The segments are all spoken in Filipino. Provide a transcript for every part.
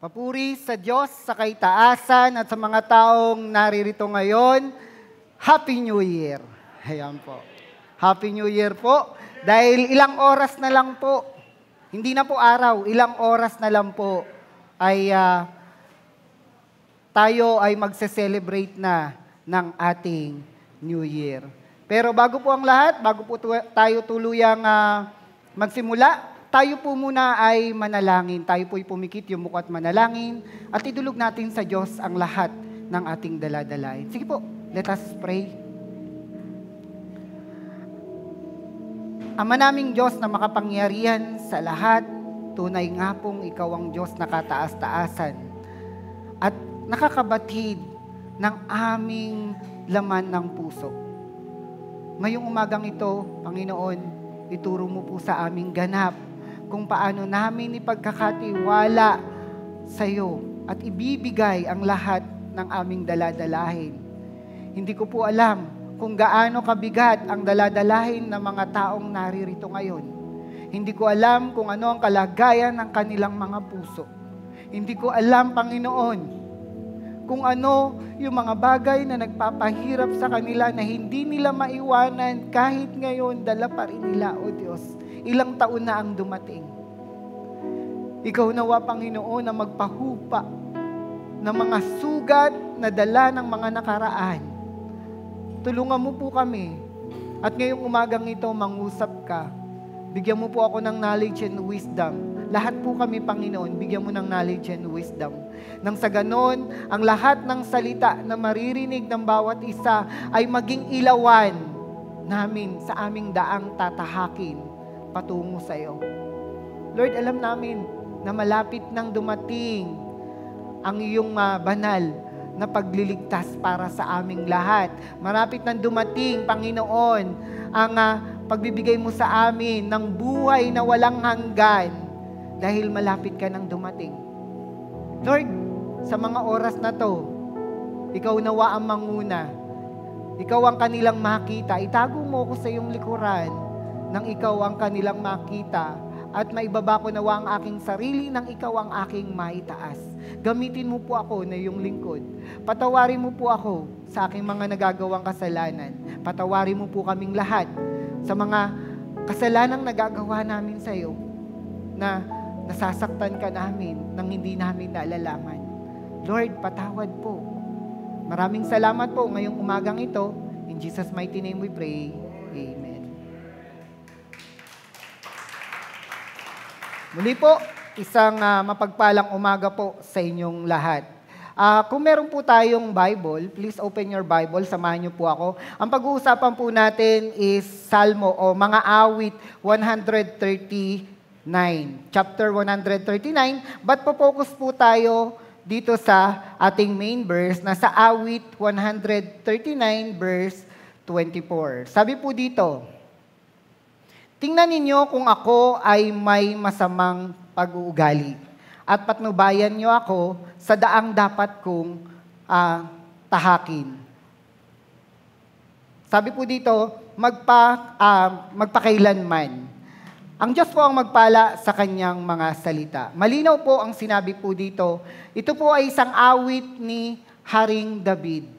Papuri sa Diyos sa kaitaasan at sa mga taong naririto ngayon. Happy New Year! Ayan po. Happy New Year po. Dahil ilang oras na lang po, hindi na po araw, ilang oras na lang po ay tayo ay magse-celebrate na ng ating New Year. Pero bago po ang lahat, bago po tayo tuluyang magsimula, tayo po muna ay manalangin. Tayo po ay pumikit yung mukha at manalangin at idulog natin sa Diyos ang lahat ng ating daladalain. Sige po, let us pray. Ama naming Diyos na makapangyarihan sa lahat, tunay nga pong Ikaw ang Diyos na kataas-taasan at nakakabatid ng aming laman ng puso. Ngayong umagang ito, Panginoon, ituro mo po sa aming ganap kung paano namin ipagkakatiwala sa iyo at ibibigay ang lahat ng aming daladalahin. Hindi ko po alam kung gaano kabigat ang daladalahin ng mga taong naririto ngayon. Hindi ko alam kung ano ang kalagayan ng kanilang mga puso. Hindi ko alam, Panginoon, kung ano yung mga bagay na nagpapahirap sa kanila na hindi nila maiwanan kahit ngayon dala pa rin nila, O Diyos. Ilang taon na ang dumating. Ikaw nawa, Panginoon, na magpahupa ng mga sugat na dala ng mga nakaraan. Tulungan mo po kami. At ngayong umagang ito, mangusap ka. Bigyan mo po ako ng knowledge and wisdom. Lahat po kami, Panginoon, bigyan mo ng knowledge and wisdom. Nang sa ganon, ang lahat ng salita na maririnig ng bawat isa ay maging ilawan namin sa aming daang tatahakin patungo sa iyo. Lord, alam namin na malapit nang dumating ang iyong banal na pagliligtas para sa aming lahat. Malapit nang dumating, Panginoon, ang pagbibigay mo sa amin ng buhay na walang hanggan dahil malapit ka nang dumating. Lord, sa mga oras na to, Ikaw nawa ang manguna. Ikaw ang kanilang makita. Itago mo ko sa iyong likuran nang Ikaw ang kanilang makita at maibaba ko nawa ang aking sarili nang Ikaw ang aking maitaas. Gamitin mo po ako na iyong lingkod. Patawarin mo po ako sa aking mga nagagawang kasalanan. Patawarin mo po kaming lahat sa mga kasalanang nagagawa namin sa iyo na nasasaktan ka namin nang hindi namin naalalaman. Lord, patawad po. Maraming salamat po ngayong umagang ito. In Jesus' mighty name we pray. Amen. Muli po, isang mapagpalang umaga po sa inyong lahat. Kung meron po tayong Bible, please open your Bible, samahan niyo po ako. Ang pag-uusapan po natin is Salmo o mga awit 139, chapter 139. But po-focus po tayo dito sa ating main verse na sa awit 139 verse 24. Sabi po dito, tingnan ninyo kung ako ay may masamang pag-uugali at patnubayan niyo ako sa daang dapat kong tahakin. Sabi po dito, magpakailanman. Ang Diyos po ang magpala sa kanyang mga salita. Malinaw po ang sinabi po dito. Ito po ay isang awit ni Haring David.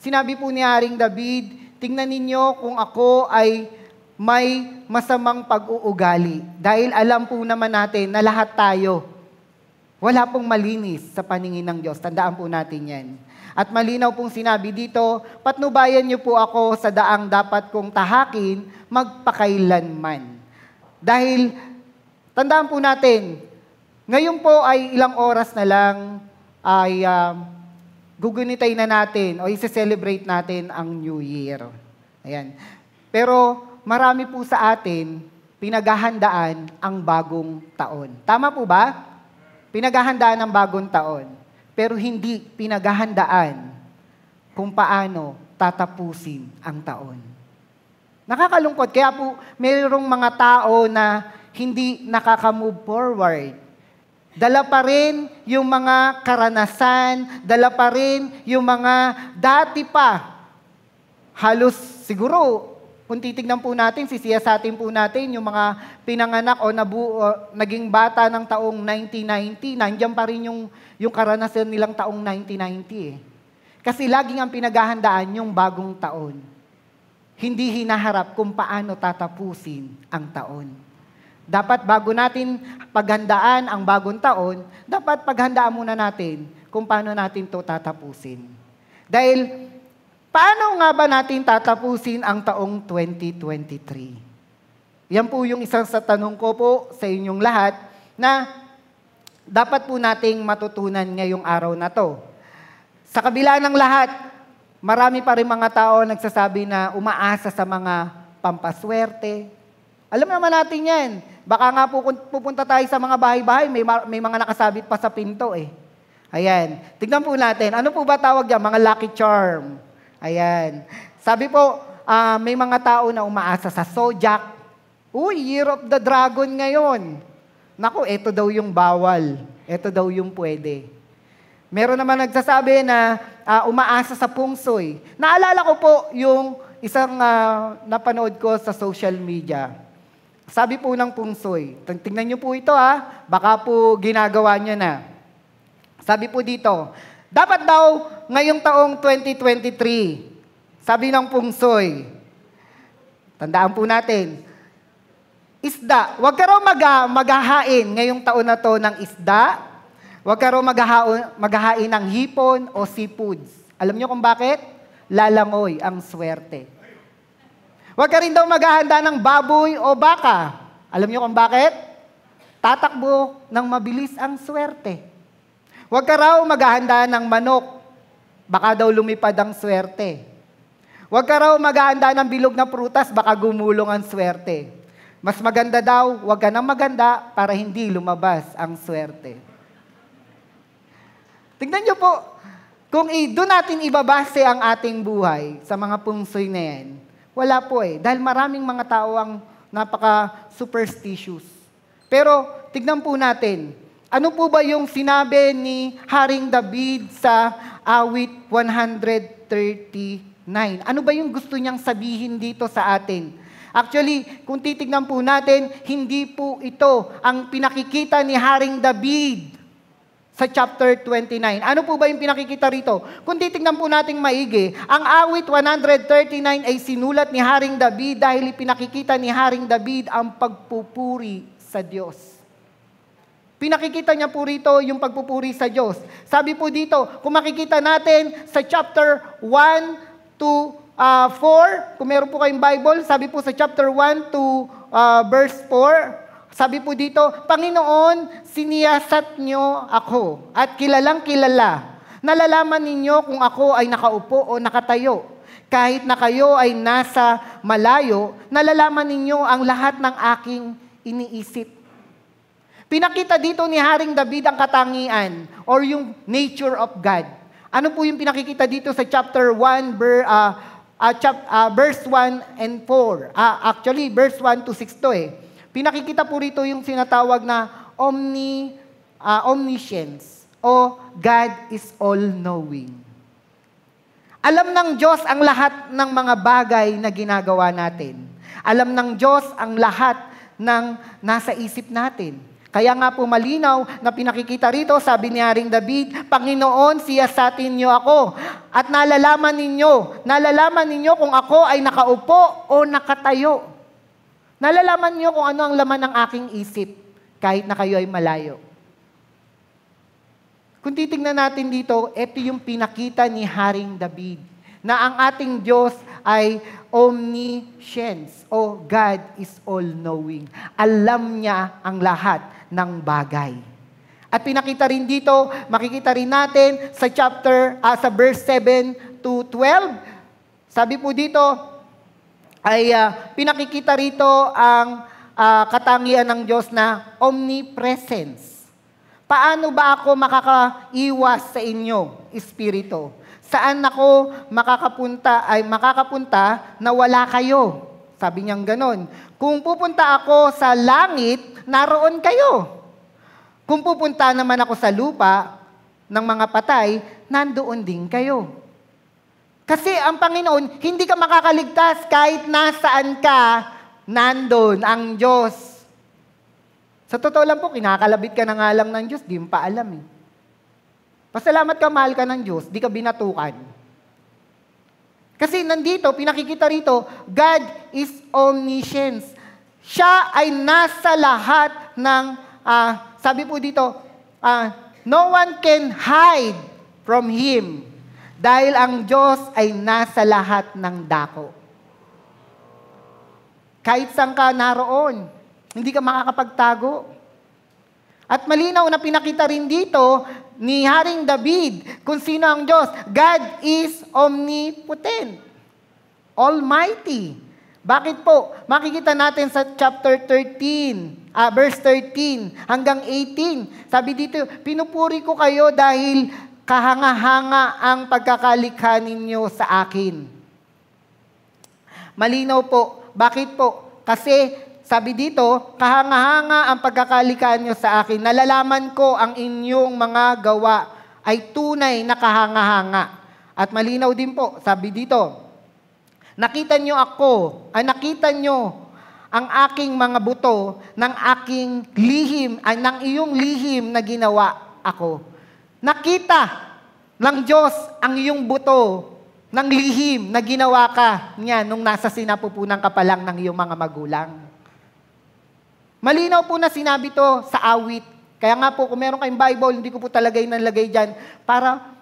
Sinabi po ni Haring David, tingnan ninyo kung ako ay may masamang pag-uugali. Dahil alam po naman natin na lahat tayo, wala pong malinis sa paningin ng Diyos. Tandaan po natin yan. At malinaw pong sinabi dito, patnubayan niyo po ako sa daang dapat kong tahakin, magpakailanman. Dahil, tandaan po natin, ngayon po ay ilang oras na lang ay gugunitay na natin o i-celebrate natin ang New Year. Ayan. Pero marami po sa atin pinaghahandaan ang bagong taon. Tama po ba? Pinaghahandaan ang bagong taon. Pero hindi pinaghahandaan kung paano tatapusin ang taon. Nakakalungkot. Kaya po, mayroong mga tao na hindi nakaka-move forward. Dala pa rin yung mga karanasan, dala pa rin yung mga dati pa. Halos siguro Kung titignan po natin, sisiyasatin po natin yung mga pinanganak o naging bata ng taong 1990, nandiyan pa rin yung karanasan nilang taong 1990 eh. Kasi laging ang pinaghahandaan yung bagong taon. Hindi hinaharap kung paano tatapusin ang taon. Dapat bago natin paghandaan ang bagong taon, dapat paghandaan muna natin kung paano natin to tatapusin. Dahil, paano nga ba natin tatapusin ang taong 2023? Yan po yung isang sa tanong ko po sa inyong lahat na dapat po nating matutunan ngayong araw na to. Sa kabila ng lahat, marami pa rin mga tao nagsasabi na umaasa sa mga pampaswerte. Alam naman natin yan. Baka nga po pupunta tayo sa mga bahay-bahay, may mga nakasabit pa sa pinto eh. Ayan. Tignan po natin. Ano po ba tawag dyan? Mga lucky charm. Ayan. Sabi po, may mga tao na umaasa sa Zodiac. Uy, Year of the Dragon ngayon. Naku, eto daw yung bawal. Eto daw yung pwede. Meron naman nagsasabi na umaasa sa pungsoy. Naalala ko po yung isang napanood ko sa social media. Sabi po ng pungsoy, tingnan niyo po ito baka po ginagawa niya na. Sabi po dito, dapat daw ngayong taong 2023, sabi ng pungsoy, tandaan po natin, isda, wag ka raw maghahain ngayong taon na to ng isda, wag ka raw maghahain ng hipon o seafoods. Alam niyo kung bakit? Lalangoy ang swerte. Wag ka rin daw maghahanda ng baboy o baka. Alam niyo kung bakit? Tatakbo ng mabilis ang swerte. Huwag ka raw maghahanda ng manok. Baka daw lumipad ang swerte. Huwag ka raw maghahanda ng bilog na prutas. Baka gumulong ang swerte. Mas maganda daw, huwag ka nang maganda para hindi lumabas ang swerte. Tignan niyo po, kung doon natin ibabase ang ating buhay sa mga pungsoy na yan, wala po eh. Dahil maraming mga tao ang napaka-superstitious. Pero tignan po natin, ano po ba yung sinabi ni Haring David sa awit 139? Ano ba yung gusto niyang sabihin dito sa atin? Actually, kung titignan po natin, hindi po ito ang pinakikita ni Haring David sa chapter 29. Ano po ba yung pinakikita rito? Kung titignan po natin maigi, ang awit 139 ay sinulat ni Haring David dahil pinakikita ni Haring David ang pagpupuri sa Diyos. Pinakikita niya po rito yung pagpupuri sa Diyos. Sabi po dito, kung makikita natin sa chapter 1 to 4, kung meron po kayong Bible, sabi po sa chapter 1 to verse 4, sabi po dito, Panginoon, siniyasat niyo ako at kilalang kilala. Nalalaman ninyo kung ako ay nakaupo o nakatayo. Kahit na kayo ay nasa malayo, nalalaman ninyo ang lahat ng aking iniisip. Pinakita dito ni Haring David ang katangian or yung nature of God. Ano po yung pinakikita dito sa chapter 1, verse 1 and 4? Actually, verse 1 to 6 to eh. Pinakikita po rito yung sinatawag na omniscience o God is all-knowing. Alam ng Diyos ang lahat ng mga bagay na ginagawa natin. Alam ng Diyos ang lahat ng nasa isip natin. Kaya nga po malinaw na pinakikita rito, sabi ni Haring David, Panginoon, siyasatin niyo ako at nalalaman ninyo kung ako ay nakaupo o nakatayo. Nalalaman niyo kung ano ang laman ng aking isip kahit na kayo ay malayo. Kung titingnan natin dito, ito yung pinakita ni Haring David na ang ating Diyos ay omniscience o God is all-knowing. Alam niya ang lahat ng bagay. At pinakita rin dito, makikita rin natin sa sa verse 7 to 12. Sabi po dito, ay pinakikita rito ang katangian ng Diyos na omnipresence. Paano ba ako makakaiwas sa inyo, Espiritu? Saan ako makakapunta na wala kayo? Sabi niyang ganon. Kung pupunta ako sa langit, naroon kayo. Kung pupunta naman ako sa lupa ng mga patay, nandoon din kayo. Kasi ang Panginoon, hindi ka makakaligtas kahit nasaan ka, nandun ang Diyos. Sa totoo lang po, kinakalabit ka na nga lang ng Diyos, di mo pa alam eh. Pasalamat ka, mahal ka ng Diyos, di ka binatukan. Kasi nandito, pinakikita rito, God is omniscient. Siya ay nasa lahat ng, sabi po dito, no one can hide from Him. Dahil ang Diyos ay nasa lahat ng dako. Kahit saan ka naroon, hindi ka makakapagtago. At malinaw na pinakita rin dito ni Haring David kung sino ang Diyos. God is omnipotent, almighty. Bakit po? Makikita natin sa chapter 13, verse 13 hanggang 18. Sabi dito, pinupuri ko kayo dahil kahanga-hanga ang pagkakalikha ninyo sa akin. Malinaw po. Bakit po? Kasi sabi dito, kahanga-hanga ang pagkakalikha niyo sa akin. Nalalaman ko ang inyong mga gawa ay tunay na kahanga-hanga. At malinaw din po, sabi dito, nakita niyo ang aking mga buto ng aking lihim, ng iyong lihim na ginawa ako. Nakita ng Diyos ang iyong buto ng lihim na ginawa ka niya nung nasa sinapupunan ka pa lang ng iyong mga magulang. Malinaw po na sinabi to sa awit. Kaya nga po, kung meron kayong Bible, hindi ko po talaga inalagay dyan para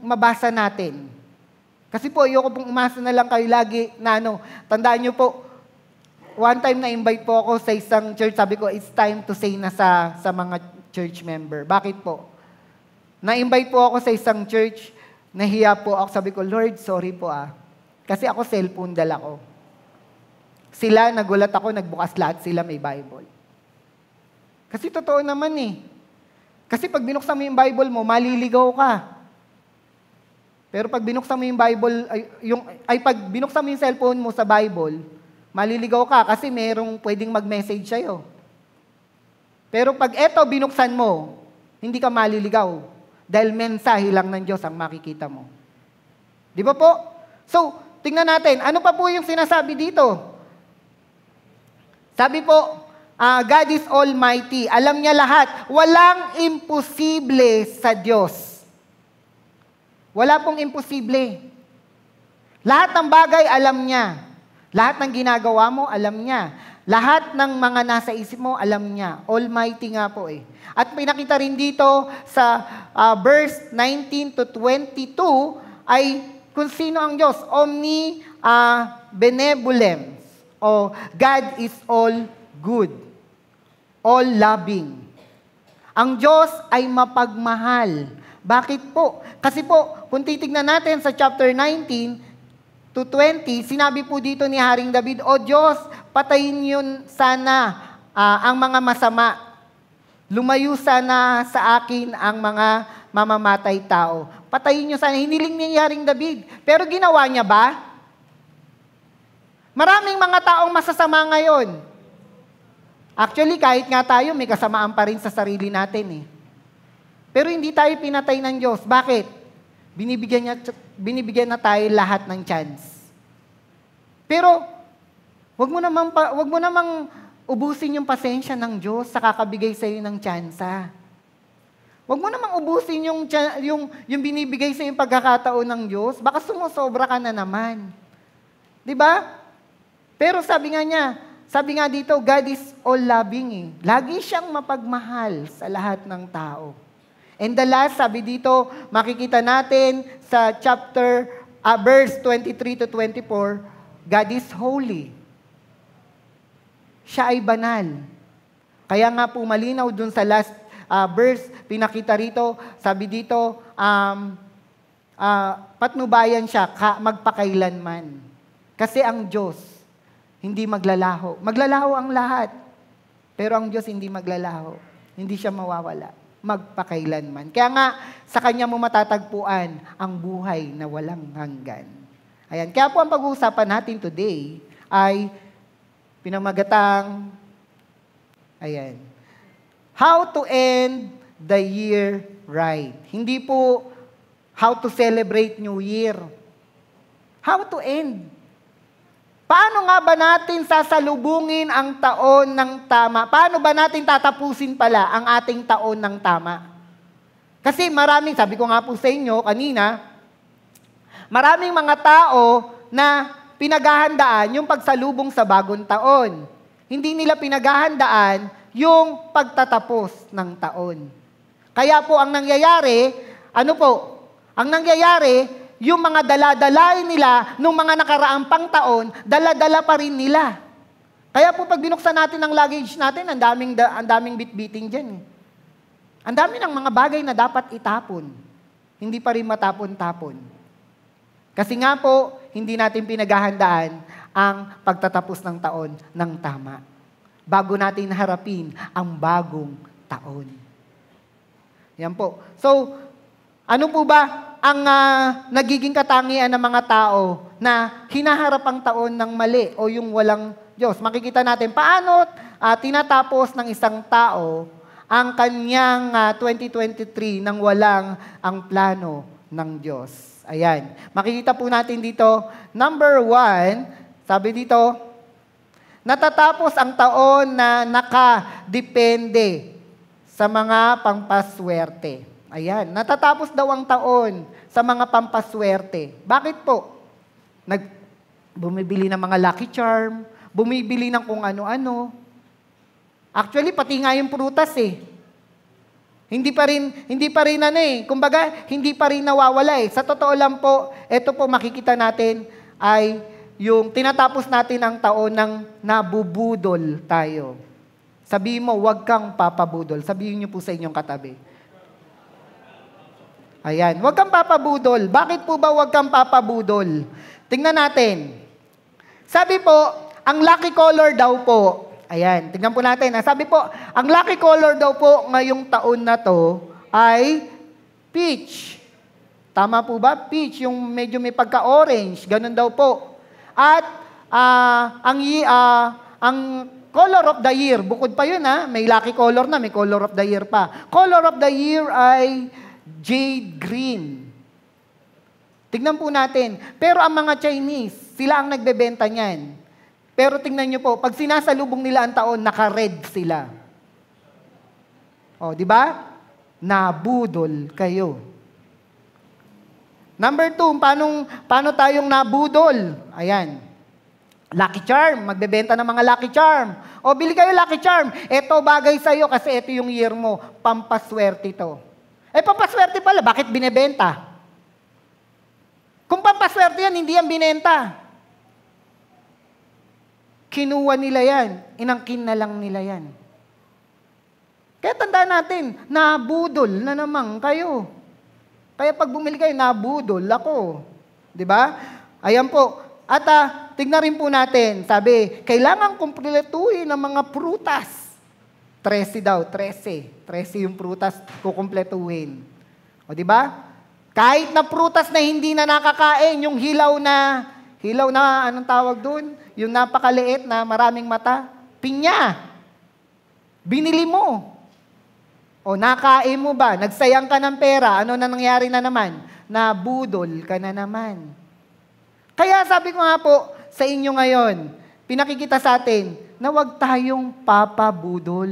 mabasa natin. Kasi po, ayoko pong umasa na lang kayo lagi na tandaan nyo po, one time na-invite po ako sa isang church, sabi ko, it's time to say na sa mga church member. Bakit po? Na-invite po ako sa isang church, nahiya po ako, sabi ko, Lord, sorry po Kasi ako cellphone dala ko. Sila, nagulat ako, nagbukas lahat sila may Bible. Kasi totoo naman Kasi pag binuksan mo yung Bible mo, maliligaw ka. Pero pag binuksan mo yung Bible, pag binuksan mo yung cellphone mo sa Bible, maliligaw ka kasi merong pwedeng mag-message sa'yo. Pero pag eto binuksan mo, hindi ka maliligaw. Dahil mensahe lang ng Diyos ang makikita mo. Di ba po? So, tingnan natin, ano pa po yung sinasabi dito? Sabi po, God is almighty. Alam niya lahat. Walang imposible sa Diyos. Wala pong imposible. Lahat ng bagay, alam niya. Lahat ng ginagawa mo, alam niya. Lahat ng mga nasa isip mo, alam niya. Almighty nga po At pinakita rin dito sa verse 19 to 22 ay kung sino ang Diyos. Benevolence. O God is all good. All loving. Ang Diyos ay mapagmahal. Bakit po? Kasi po, kung titignan natin sa chapter 19 to 20, sinabi po dito ni Haring David, O Diyos, patayin yun sana ang mga masama. Lumayo sana sa akin ang mga mamamatay tao. Patayin nyo sana. Hiniling ni Haring David. Pero ginawa niya ba? Maraming mga taong masasama ngayon. Actually, kahit nga tayo, may kasamaan pa rin sa sarili natin Pero hindi tayo pinatay ng Diyos. Bakit? Binibigyan na tayo lahat ng chance. Pero, wag mo namang ubusin yung pasensya ng Diyos sa kakabigay sa iyo ng tsansa. Wag mo namang ubusin yung binibigay sa iyo pagkakataon ng Diyos. Baka sumusobra ka na naman. 'Di ba? Pero sabi nga dito, God is all loving Lagi siyang mapagmahal sa lahat ng tao. And the last, sabi dito, makikita natin sa verse 23 to 24, God is holy. Siya ay banal. Kaya nga po malinaw dun sa last verse, pinakita rito, sabi dito, patnubayan siya magpakailanman. Kasi ang Diyos, hindi maglalaho. Maglalaho ang lahat. Pero ang Diyos hindi maglalaho. Hindi siya mawawala. Magpakailanman. Kaya nga, sa Kanya mo matatagpuan ang buhay na walang hanggan. Ayan. Kaya po ang pag-uusapan natin today ay pinamagatang, how to end the year right. Hindi po how to celebrate New Year. How to end? Paano nga ba natin sasalubungin ang taon ng tama? Paano ba natin tatapusin pala ang ating taon ng tama? Kasi maraming, sabi ko nga po sa inyo kanina, maraming mga tao na pinaghahandaan yung pagsalubong sa bagong taon. Hindi nila pinaghahandaan yung pagtatapos ng taon. Kaya po ang nangyayari, ang nangyayari, yung mga dala-dalain nila nung mga nakaraang pang taon, dala-dala pa rin nila. Kaya po pag binuksan natin ang luggage natin, ang daming bitbiting dyan. Ang dami ng mga bagay na dapat itapon. Hindi pa rin matapon-tapon. Kasi nga po, hindi natin pinaghahandaan ang pagtatapos ng taon ng tama. Bago natin harapin ang bagong taon. Yan po. So, ano po ba ang nagiging katangian ng mga tao na hinaharap ang taon ng mali o yung walang Diyos? Makikita natin paano tinatapos ng isang tao ang kanyang 2023 nang walang ang plano ng Diyos. Ayan. Makikita po natin dito, number 1, sabi dito, natatapos ang taon na nakadepende sa mga pampaswerte. Ayan, natatapos daw ang taon sa mga pampaswerte. Bakit po? Bumibili ng mga lucky charm, bumibili ng kung ano-ano. Actually, pati nga yung prutas Hindi pa rin kumbaga, hindi pa rin nawawala Sa totoo lang po, ito po makikita natin ay yung tinatapos natin ang taon ng nabubudol tayo. Sabihin mo, huwag kang papabudol. Sabihin niyo po sa inyong katabi. Ayan, huwag kang papabudol. Bakit po ba huwag kang papabudol? Tingnan natin. Sabi po, ang lucky color daw po, ayan, tingnan po natin. Sabi po, ang lucky color daw po ngayong taon na to ay peach. Tama po ba? Peach, yung medyo may pagka-orange, ganun daw po. At ang color of the year, bukod pa yun may lucky color na, may color of the year pa. Color of the year ay jade green. Tignan po natin. Pero ang mga Chinese, sila ang nagbebenta niyan. Pero tingnan nyo po, pag sinasalubong nila ang taon, naka-red sila. O, di ba? Nabudol kayo. Number 2, paano tayong nabudol? Ayan. Lucky charm, magbebenta ng mga lucky charm. O, bili kayo lucky charm. Ito bagay sa'yo kasi ito yung year mo. Pampaswerte ito. Pampaswerte pala, bakit binebenta? Kung pampaswerte yan, hindi yan binenta. Kinuha nila yan. Inangkin na lang nila yan. Kaya tandaan natin, nabudol na naman kayo. Kaya pag bumili kayo, nabudol ako. Diba? Ayan po. At tignan rin po natin, sabi, kailangan kumpletuhin ang mga prutas. 13 daw, 13. 13 yung prutas kukumpletuhin. O di ba? Kahit na prutas na hindi na nakakain, yung hilaw na, anong tawag dun? Yung napakaliit na maraming mata, pinya. Binili mo. O nakain mo ba? Nagsayang ka ng pera, ano na nangyari na naman? Nabudol ka na naman. Kaya sabi ko nga po sa inyo ngayon, pinakikita sa atin, na huwag tayong papabudol.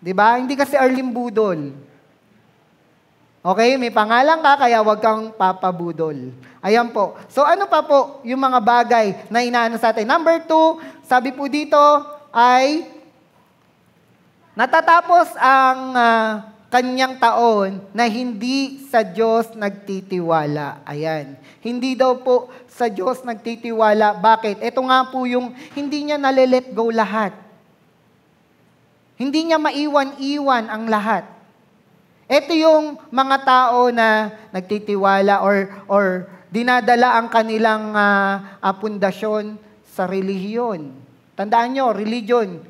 Diba? Hindi kasi Arlene Budol. Okay? May pangalan ka, kaya huwag kang papabudol. Ayan po. So ano pa po yung mga bagay na inaano sa atin? Number 2, sabi po dito ay natatapos ang kanyang taon na hindi sa Diyos nagtitiwala. Ayan. Hindi daw po sa Diyos nagtitiwala. Bakit? Ito nga po yung hindi niya nale-let go lahat. Hindi niya maiwan-iwan ang lahat. Ito yung mga tao na nagtitiwala or dinadala ang kanilang pundasyon sa relihiyon. Tandaan nyo, religion,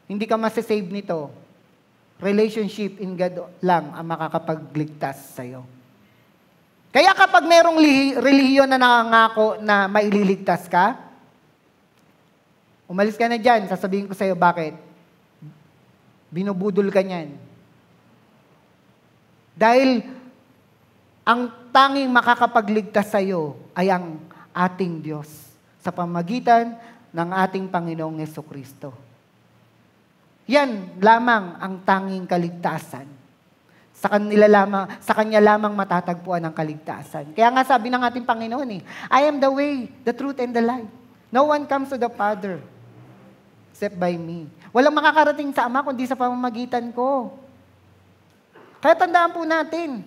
hindi ka masasave nito. Relationship in God lang ang makakapagligtas sa'yo. Kaya kapag merong relihiyon na nangangako na maililigtas ka, umalis ka na dyan, sasabihin ko sa'yo bakit. Binubudol ka niyan. Dahil ang tanging makakapagligtas sa iyo ay ang ating Diyos sa pamamagitan ng ating Panginoong Jesucristo. Yan lamang ang tanging kaligtasan. Sa Kanya lamang matatagpuan ang kaligtasan. Kaya nga sabi ng ating Panginoon I am the way, the truth, and the life. No one comes to the Father except by me. Walang makakarating sa Ama kundi sa pamamagitan ko. Kaya tandaan po natin,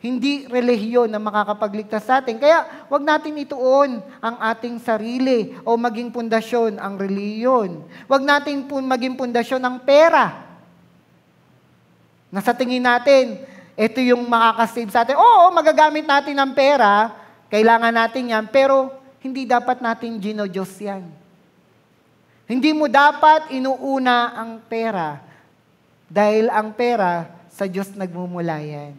hindi relihiyon na makakapagligtas sa atin. Kaya wag natin ituon ang ating sarili o maging pundasyon ang relihiyon. Wag natin maging pundasyon ang pera. Na sa tingin natin, ito yung makakasave sa atin. Oo, magagamit natin ang pera, kailangan natin yan, pero hindi dapat natin ginodiyos yan. Hindi mo dapat inuuna ang pera dahil ang pera sa Diyos nagmumula yan.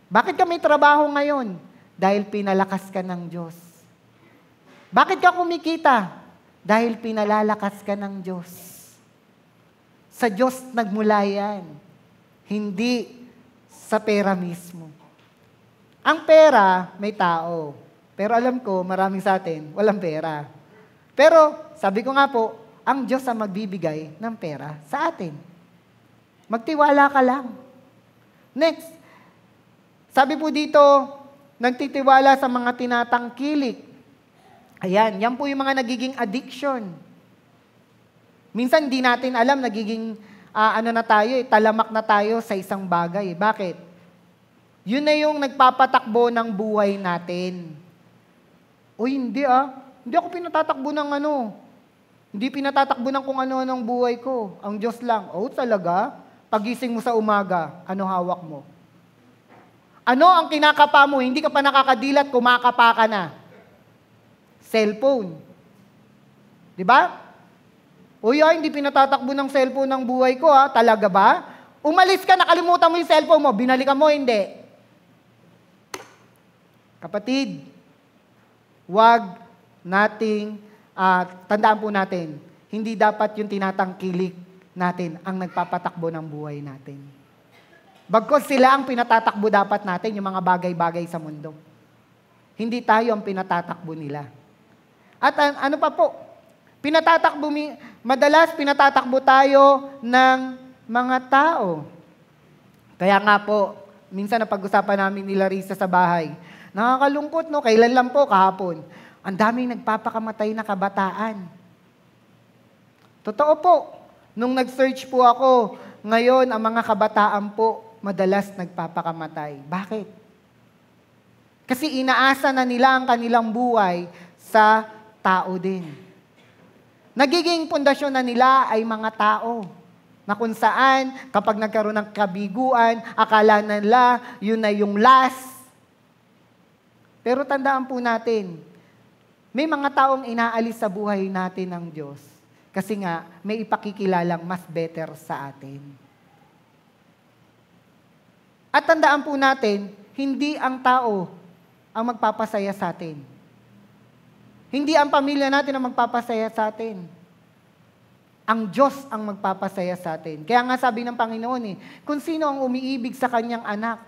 Bakit ka may trabaho ngayon? Dahil pinalakas ka ng Diyos. Bakit ka kumikita? Dahil pinalalakas ka ng Diyos. Sa Diyos nagmula yan. Hindi sa pera mismo. Ang pera, may tao. Pero alam ko, maraming sa atin, walang pera. Pero, sabi ko nga po, ang Diyos ang magbibigay ng pera sa atin. Magtiwala ka lang. Next, sabi po dito, nagtitiwala sa mga tinatangkilik. Ayan, yan po yung mga nagiging addiction. Minsan di natin alam, nagiging talamak na tayo sa isang bagay. Bakit? Yun na yung nagpapatakbo ng buhay natin. Uy, hindi Hindi ako pinatatakbo ng Hindi pinatatakbo ng kung ano ng buhay ko. Ang Diyos lang. Oh, talaga? Pagising mo sa umaga, ano hawak mo? Ano ang kinakapa mo? Hindi ka pa nakakadilat, kumakapa ka na. Cellphone. Di ba? Uy, hindi pinatatakbo ng cellphone ng buhay ko, Talaga ba? Umalis ka, nakalimutan mo yung cellphone mo, binalikan mo, hindi. Kapatid, wag nating, tandaan po natin, hindi dapat yung tinatangkilik natin ang nagpapatakbo ng buhay natin. Bagkos sila ang pinatatakbo dapat natin, yung mga bagay-bagay sa mundo. Hindi tayo ang pinatatakbo nila. At ano pa po? Madalas pinatatakbo tayo ng mga tao. Kaya nga po, minsan napag-usapan namin ni Larissa sa bahay, nakakalungkot, no? Kailan lang po, kahapon. Ang daming nagpapakamatay na kabataan. Totoo po, nung nag-search po ako, ngayon ang mga kabataan po, madalas nagpapakamatay. Bakit? Kasi inaasa na nila ang kanilang buhay sa tao din. Nagiging pundasyon na nila ay mga tao na kung saan kapag nagkaroon ng kabiguan, akala nila yun na yung last. Pero tandaan po natin, may mga taong inaalis sa buhay natin ng Diyos kasi nga may ipakikilalang mas better sa atin. At tandaan po natin, hindi ang tao ang magpapasaya sa atin. Hindi ang pamilya natin ang magpapasaya sa atin. Ang Diyos ang magpapasaya sa atin. Kaya nga sabi ng Panginoon kung sino ang umiibig sa kanyang anak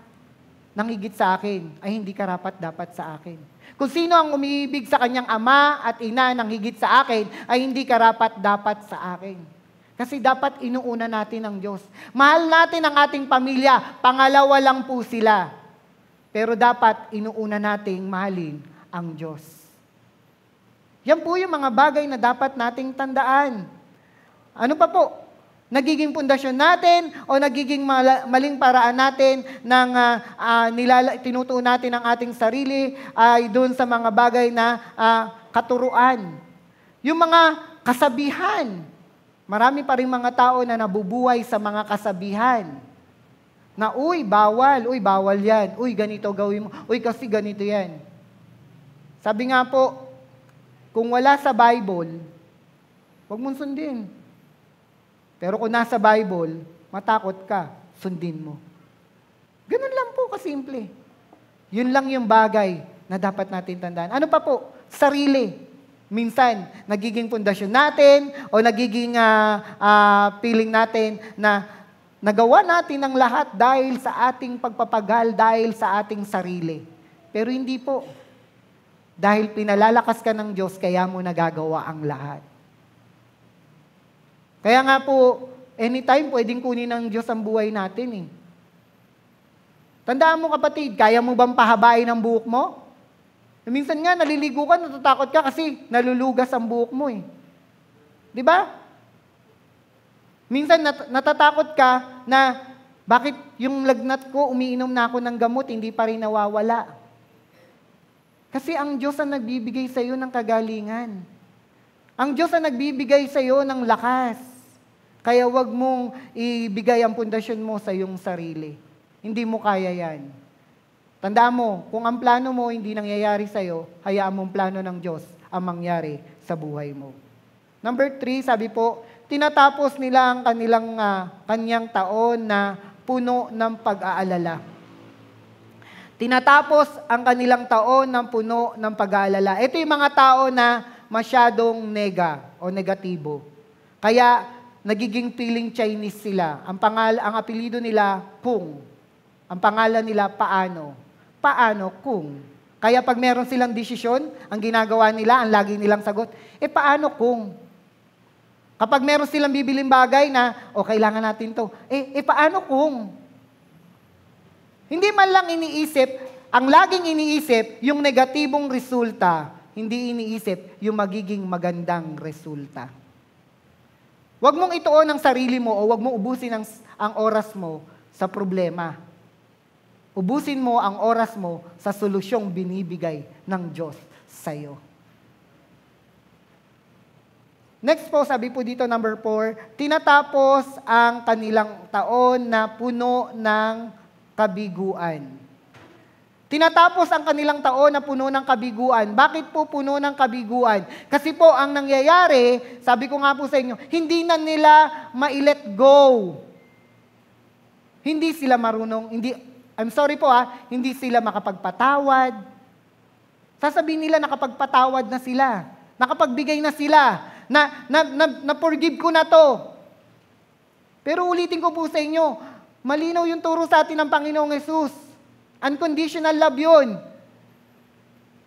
nang higit sa akin, ay hindi karapat-dapat sa akin. Kung sino ang umiibig sa kanyang ama at ina nang higit sa akin, ay hindi karapat-dapat sa akin. Kasi dapat inuuna natin ang Diyos. Mahal natin ang ating pamilya, pangalawa lang po sila. Pero dapat inuuna nating mahalin ang Diyos. Yan po yung mga bagay na dapat nating tandaan. Ano pa po? Nagiging pundasyon natin o nagiging maling paraan natin ng tinutuon natin ang ating sarili ay doon sa mga bagay na katuruan. Yung mga kasabihan. Marami pa rin mga tao na nabubuhay sa mga kasabihan. Na, uy, bawal yan. Uy, ganito gawin mo. Uy, kasi ganito yan. Sabi nga po, kung wala sa Bible, huwag mong sundin. Pero kung nasa Bible, matakot ka, sundin mo. Ganun lang po kasimple. Yun lang yung bagay na dapat natin tandaan. Ano pa po? Sarili. Minsan, nagiging pundasyon natin o nagiging feeling natin na Nagawa natin ang lahat dahil sa ating pagpapagal, dahil sa ating sarili. Pero hindi po. Dahil pinalalakas ka ng Diyos, kaya mo nagagawa ang lahat. Kaya nga po, anytime pwedeng kunin ng Diyos ang buhay natin eh. Tandaan mo kapatid, kaya mo bang pahabain ang buhok mo? Minsan nga, naliligo ka, natatakot ka kasi nalulugas ang buhok mo eh. Di ba? Minsan natatakot ka na bakit yung lagnat ko, umiinom na ako ng gamot, hindi pa rin nawawala. Kasi ang Diyos ang nagbibigay sa iyo ng kagalingan. Ang Diyos ang nagbibigay sa iyo ng lakas. Kaya wag mong ibigay ang pundasyon mo sa iyong sarili. Hindi mo kaya yan. Tandaan mo, kung ang plano mo hindi nangyayari sa iyo, hayaan mong plano ng Diyos ang mangyari sa buhay mo. Number 3, sabi po, tinatapos nila ang kanyang taon na puno ng pag-aalala. Tinatapos ang kanilang taon ng puno ng pag-aalala. Ito yung mga tao na masyadong negatibo. Kaya nagiging feeling Chinese sila. Ang apelyido nila, Kung. Ang pangalan nila, Paano. Paano kung? Kaya pag meron silang desisyon, ang ginagawa nila, ang lagi nilang sagot, paano kung? Kapag meron silang bibiling bagay na, kailangan natin to, paano kung? Hindi man lang iniisip, ang laging iniisip, yung negatibong resulta, hindi iniisip yung magiging magandang resulta. Huwag mong ituon ang sarili mo o huwag mong ubusin ang oras mo sa problema. Ubusin mo ang oras mo sa solusyong binibigay ng Diyos sa iyo. Next po, sabi po dito, number 4, tinatapos ang kanilang taon na puno ng kabiguan. Tinatapos ang kanilang taon na puno ng kabiguan. Bakit po puno ng kabiguan? Kasi po ang nangyayari, sabi ko nga po sa inyo, hindi na nila ma-let go. Hindi sila marunong, hindi sila makapagpatawad. Sasabihin nila nakapagpatawad na sila. Nakapagbigay na sila. Na-forgive ko na to. Pero ulitin ko po sa inyo, malinaw yung turo sa atin ng Panginoong Hesus. Unconditional love yun.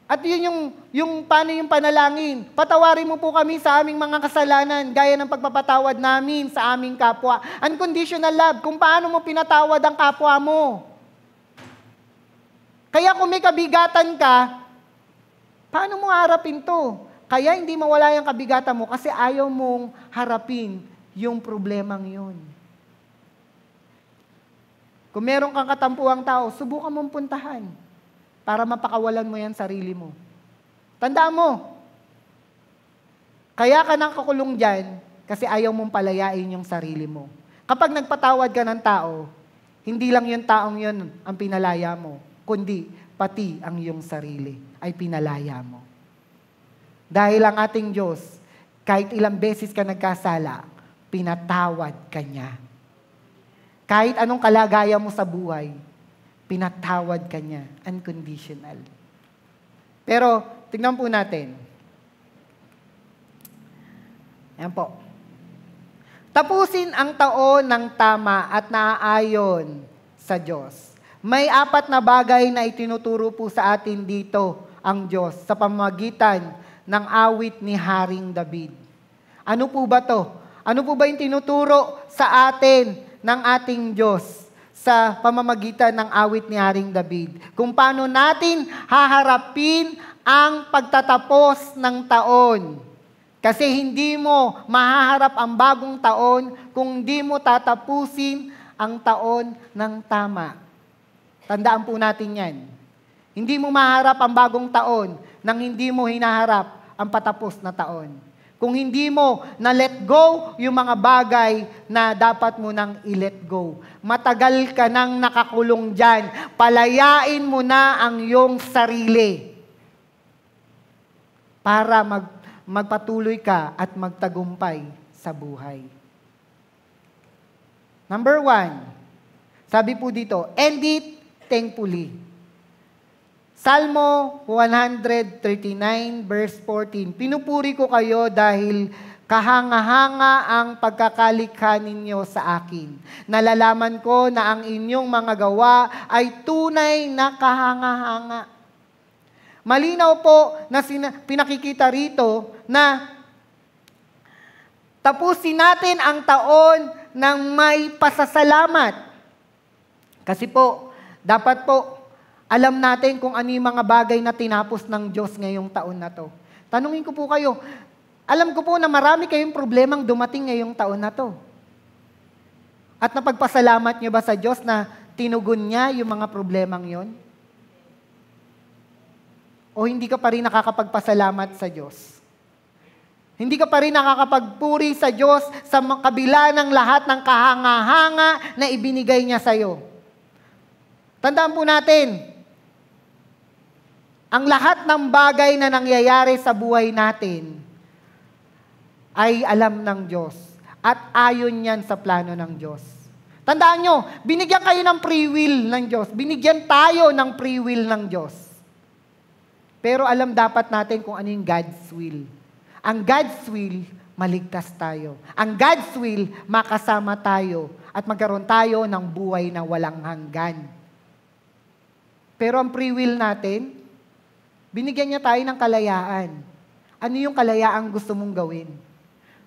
At yun yung paano yung panalangin. Patawarin mo po kami sa aming mga kasalanan, gaya ng pagpapatawad namin sa aming kapwa. Unconditional love, kung paano mo pinatawad ang kapwa mo. Kaya kung may kabigatan ka, paano mo harapin to? Kaya hindi mawala yung kabigatan mo kasi ayaw mong harapin yung problemang yun. Kung meron kang katampuang tao, subukan mong puntahan para mapakawalan mo yan sarili mo. Tandaan mo, kaya ka nang kakulong dyan kasi ayaw mong palayain yung sarili mo. Kapag nagpatawad ka ng tao, hindi lang yung taong yun ang pinalaya mo, kundi pati ang iyong sarili ay pinalaya mo. Dahil ang ating Diyos, kahit ilang beses ka nagkasala, pinatawad ka niya. Kahit anong kalagayan mo sa buhay, pinatawad ka niya. Unconditional. Pero, tignan po natin. Ayan po. Tapusin ang taon ng tama at naaayon sa Diyos. May 4 na bagay na itinuturo po sa atin dito ang Diyos sa pamamagitan ng awit ni Haring David. Ano po ba to? Ano po ba yung tinuturo sa atin ng ating Diyos sa pamamagitan ng awit ni Haring David? Kung paano natin haharapin ang pagtatapos ng taon. Kasi hindi mo mahaharap ang bagong taon kung hindi mo tatapusin ang taon ng tama. Tandaan po natin yan. Hindi mo maharap ang bagong taon nang hindi mo hinaharap ang patapos na taon. Kung hindi mo na-let go yung mga bagay na dapat mo nang i-let go. Matagal ka nang nakakulong dyan. Palayain mo na ang iyong sarili para magpatuloy ka at magtagumpay sa buhay. Number 1, sabi po dito, end it thankfully. Salmo 139 verse 14, pinupuri ko kayo dahil Kahanga-hanga ang pagkakalikha ninyo sa akin. Nalalaman ko na ang inyong mga gawa ay tunay na kahanga-hanga. Malinaw po na pinakikita rito na tapusin natin ang taon ng may pasasalamat. Kasi po, dapat po, alam natin kung ano yung mga bagay na tinapos ng Diyos ngayong taon na to. Tanungin ko po kayo, alam ko po na marami kayong problemang dumating ngayong taon na to. At napagpasalamat nyo ba sa Diyos na tinugon niya yung mga problemang yon? O hindi ka pa rin nakakapagpasalamat sa Diyos? Hindi ka pa rin nakakapagpuri sa Diyos sa kabila ng lahat ng kahanga-hanga na ibinigay niya sa iyo. Tandaan po natin, ang lahat ng bagay na nangyayari sa buhay natin ay alam ng Diyos at ayon yan sa plano ng Diyos. Tandaan nyo, binigyan kayo ng free will ng Diyos. Binigyan tayo ng free will ng Diyos. Pero alam dapat natin kung ano yung God's will. Ang God's will, maligtas tayo. Ang God's will, makasama tayo at magkaroon tayo ng buhay na walang hanggan. Pero ang free will natin, binigyan niya tayo ng kalayaan. Ano yung kalayaan gusto mong gawin?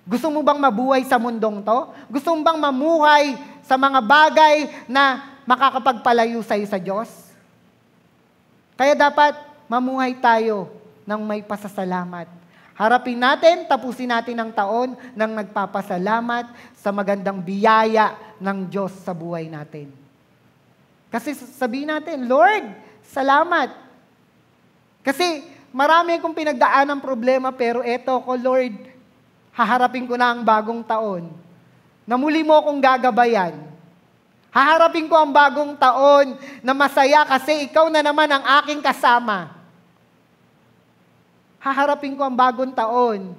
Gusto mo bang mabuhay sa mundong to? Gusto mo bang mamuhay sa mga bagay na makakapagpalayo sa'yo sa Diyos? Kaya dapat mamuhay tayo ng may pasasalamat. Harapin natin, tapusin natin ang taon ng nagpapasalamat sa magandang biyaya ng Diyos sa buhay natin. Kasi sabihin natin, Lord, salamat. Kasi marami akong pinagdaan ng problema, pero eto ko, Lord, haharapin ko na ang bagong taon na muli mo akong gagabayan. Haharapin ko ang bagong taon na masaya kasi ikaw na naman ang aking kasama. Haharapin ko ang bagong taon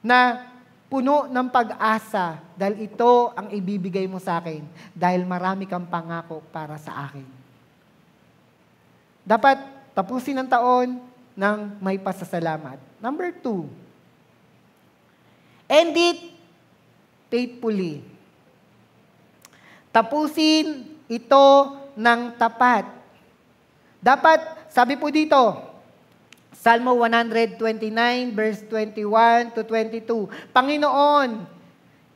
na puno ng pag-asa dahil ito ang ibibigay mo sa akin dahil marami kang pangako para sa akin. Dapat tapusin ang taon ng may pasasalamat. Number 2, end it faithfully. Tapusin ito ng tapat. Dapat, sabi po dito, Salmo 129 verse 21 to 22, Panginoon,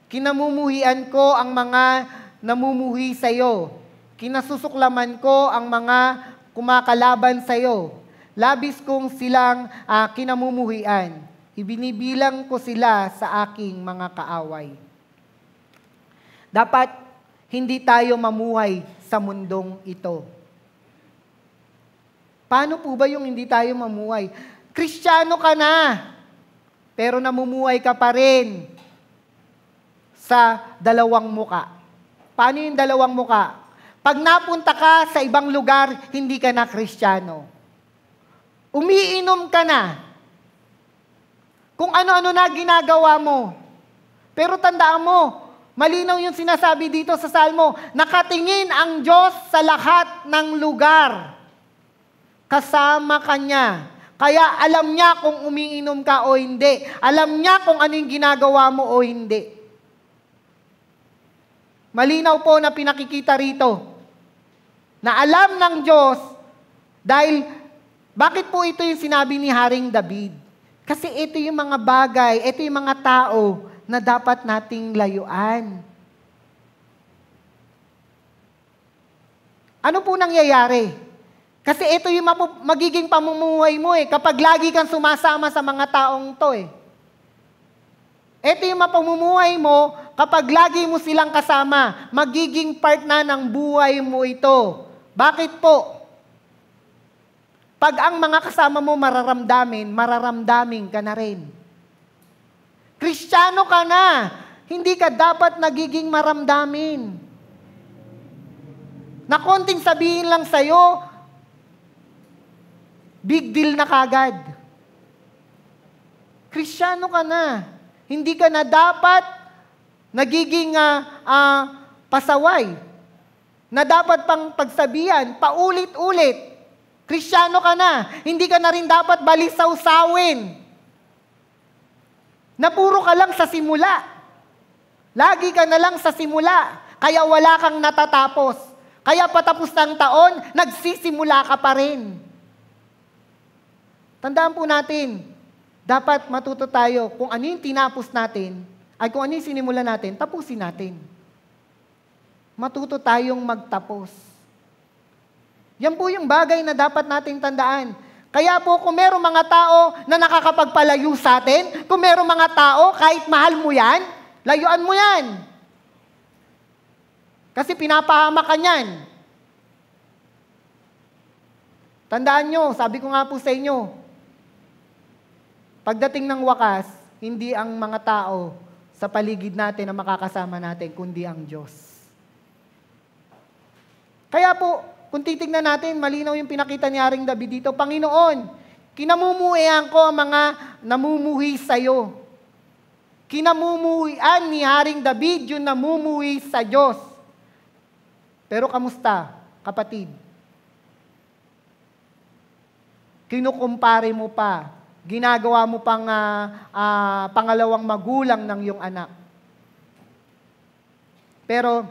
kinamumuhian ko ang mga namumuhi sa iyo. Kinasusuklaman ko ang mga kumakalaban sa iyo. Labis kong silang kinamumuhian. Ibinibilang ko sila sa aking mga kaaway. Dapat hindi tayo mamuhay sa mundong ito. Paano po ba yung hindi tayo mamuhay? Kristiyano ka na, pero namumuhay ka pa rin sa dalawang muka. Paano yung dalawang muka? Pag napunta ka sa ibang lugar, hindi ka na Kristiyano. Umiinom ka na. Kung ano-ano na ginagawa mo. Pero tandaan mo, malinaw yung sinasabi dito sa Salmo, nakatingin ang Diyos sa lahat ng lugar. Kasama ka niya. Kaya alam niya kung umiinom ka o hindi. Alam niya kung ano yung ginagawa mo o hindi. Malinaw po na pinakikita rito na alam ng Diyos dahil bakit po ito yung sinabi ni Haring David? Kasi ito yung mga bagay, ito yung mga tao na dapat nating layuan. Ano po nangyayari? Kasi ito yung magiging pamumuhay mo kapag lagi kang sumasama sa mga taong to Ito yung mapamumuhay mo kapag lagi mo silang kasama. Magiging part na ng buhay mo ito. Bakit po? Pag ang mga kasama mo mararamdamin ka na rin. Kristiyano ka na. Hindi ka dapat nagiging maramdamin. Na konting sabihin lang sa'yo, big deal na kagad. Kristiyano ka na. Hindi ka na dapat nagiging pasaway. Na dapat pang pagsabihan, paulit-ulit. Kristiyano ka na. Hindi ka na rin dapat balisaw-sawin. Na puro ka lang sa simula. Lagi ka na lang sa simula. Kaya wala kang natatapos. Kaya patapos ng taon, nagsisimula ka pa rin. Tandaan po natin, dapat matuto tayo kung ano yung tinapos natin, ay kung ano yung sinimula natin, tapusin natin. Matuto tayong magtapos. Yan po yung bagay na dapat nating tandaan. Kaya po kung merong mga tao na nakakapagpalayo sa atin, kung merong mga tao, kahit mahal mo yan, layuan mo yan. Kasi pinapahamak ka niyan. Tandaan nyo, sabi ko nga po sa inyo, pagdating ng wakas, hindi ang mga tao sa paligid natin na makakasama natin, kundi ang Diyos. Kaya po, kung titignan natin, malinaw yung pinakita ni Haring David dito, Panginoon, kinamumuhian ko ang mga namumuhi sa'yo. Kinamumuhian ni Haring David yung namumuhi sa Diyos. Pero kamusta, kapatid? Kinukumpare mo pa, ginagawa mo pang pangalawang magulang ng iyong anak. Pero,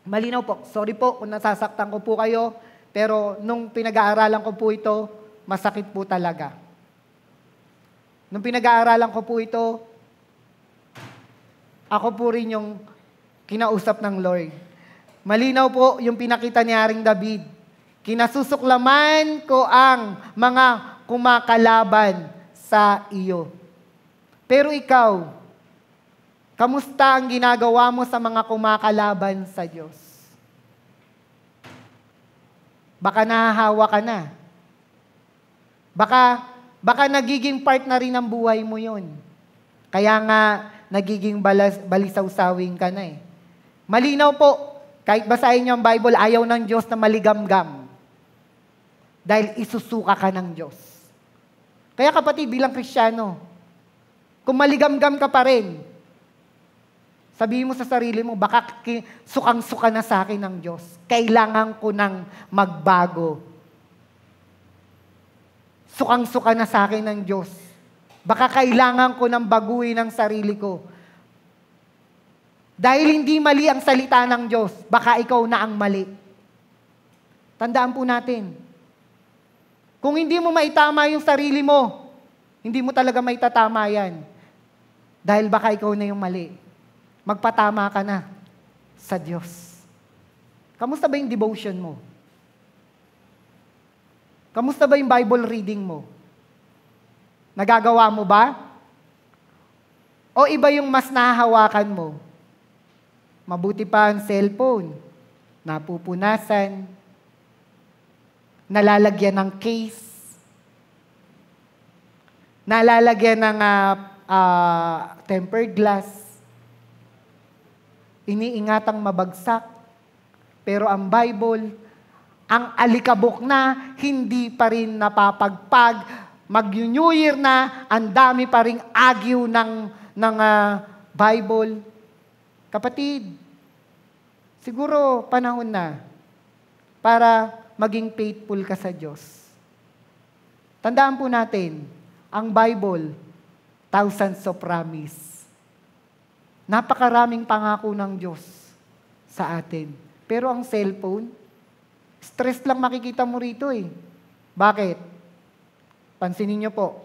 malinaw po, sorry po kung nasasaktan ko po kayo, pero nung pinag-aaralan ko po ito, masakit po talaga. Nung pinag-aaralan ko po ito, ako po rin yung kinausap ng Lord. Malinaw po yung pinakita ni Haring David. Kinasusuklaman ko ang mga kumakalaban sa iyo. Pero ikaw, kamusta ang ginagawa mo sa mga kumakalaban sa Diyos? Baka nahahawa ka na. Baka nagiging part na rin ng buhay mo yun. Kaya nga, nagiging balisaw-sawing ka na eh. Malinaw po, kahit basahin niyo ang Bible, ayaw ng Diyos na maligamgam. Dahil isusuka ka ng Diyos. Kaya kapatid, bilang Kristiyano, kung maligamgam ka pa rin, sabihin mo sa sarili mo, baka sukang-suka na sa akin ng Diyos. Kailangan ko nang magbago. Sukang-suka na sa akin ng Diyos. Baka kailangan ko nang baguhin ang sarili ko. Dahil hindi mali ang salita ng Diyos, baka ikaw na ang mali. Tandaan po natin, kung hindi mo maitama yung sarili mo, hindi mo talaga maitatama yan. Dahil baka ikaw na yung mali. Magpatama ka na sa Diyos. Kamusta ba yung devotion mo? Kamusta ba yung Bible reading mo? Nagagawa mo ba? O iba yung mas nahahawakan mo? Mabuti pa ang cellphone, napupunasan, nalalagyan ng case, nalalagyan ng tempered glass, iniingatang mabagsak, pero ang Bible, ang alikabok na, hindi pa rin napapagpag, mag-New Year na, ang dami pa ring agyo ng Bible. Kapatid, siguro panahon na para maging faithful ka sa Diyos. Tandaan po natin, ang Bible, thousands of promise. Napakaraming pangako ng Diyos sa atin. Pero ang cellphone, stress lang makikita mo rito eh. Bakit? Pansinin niyo po.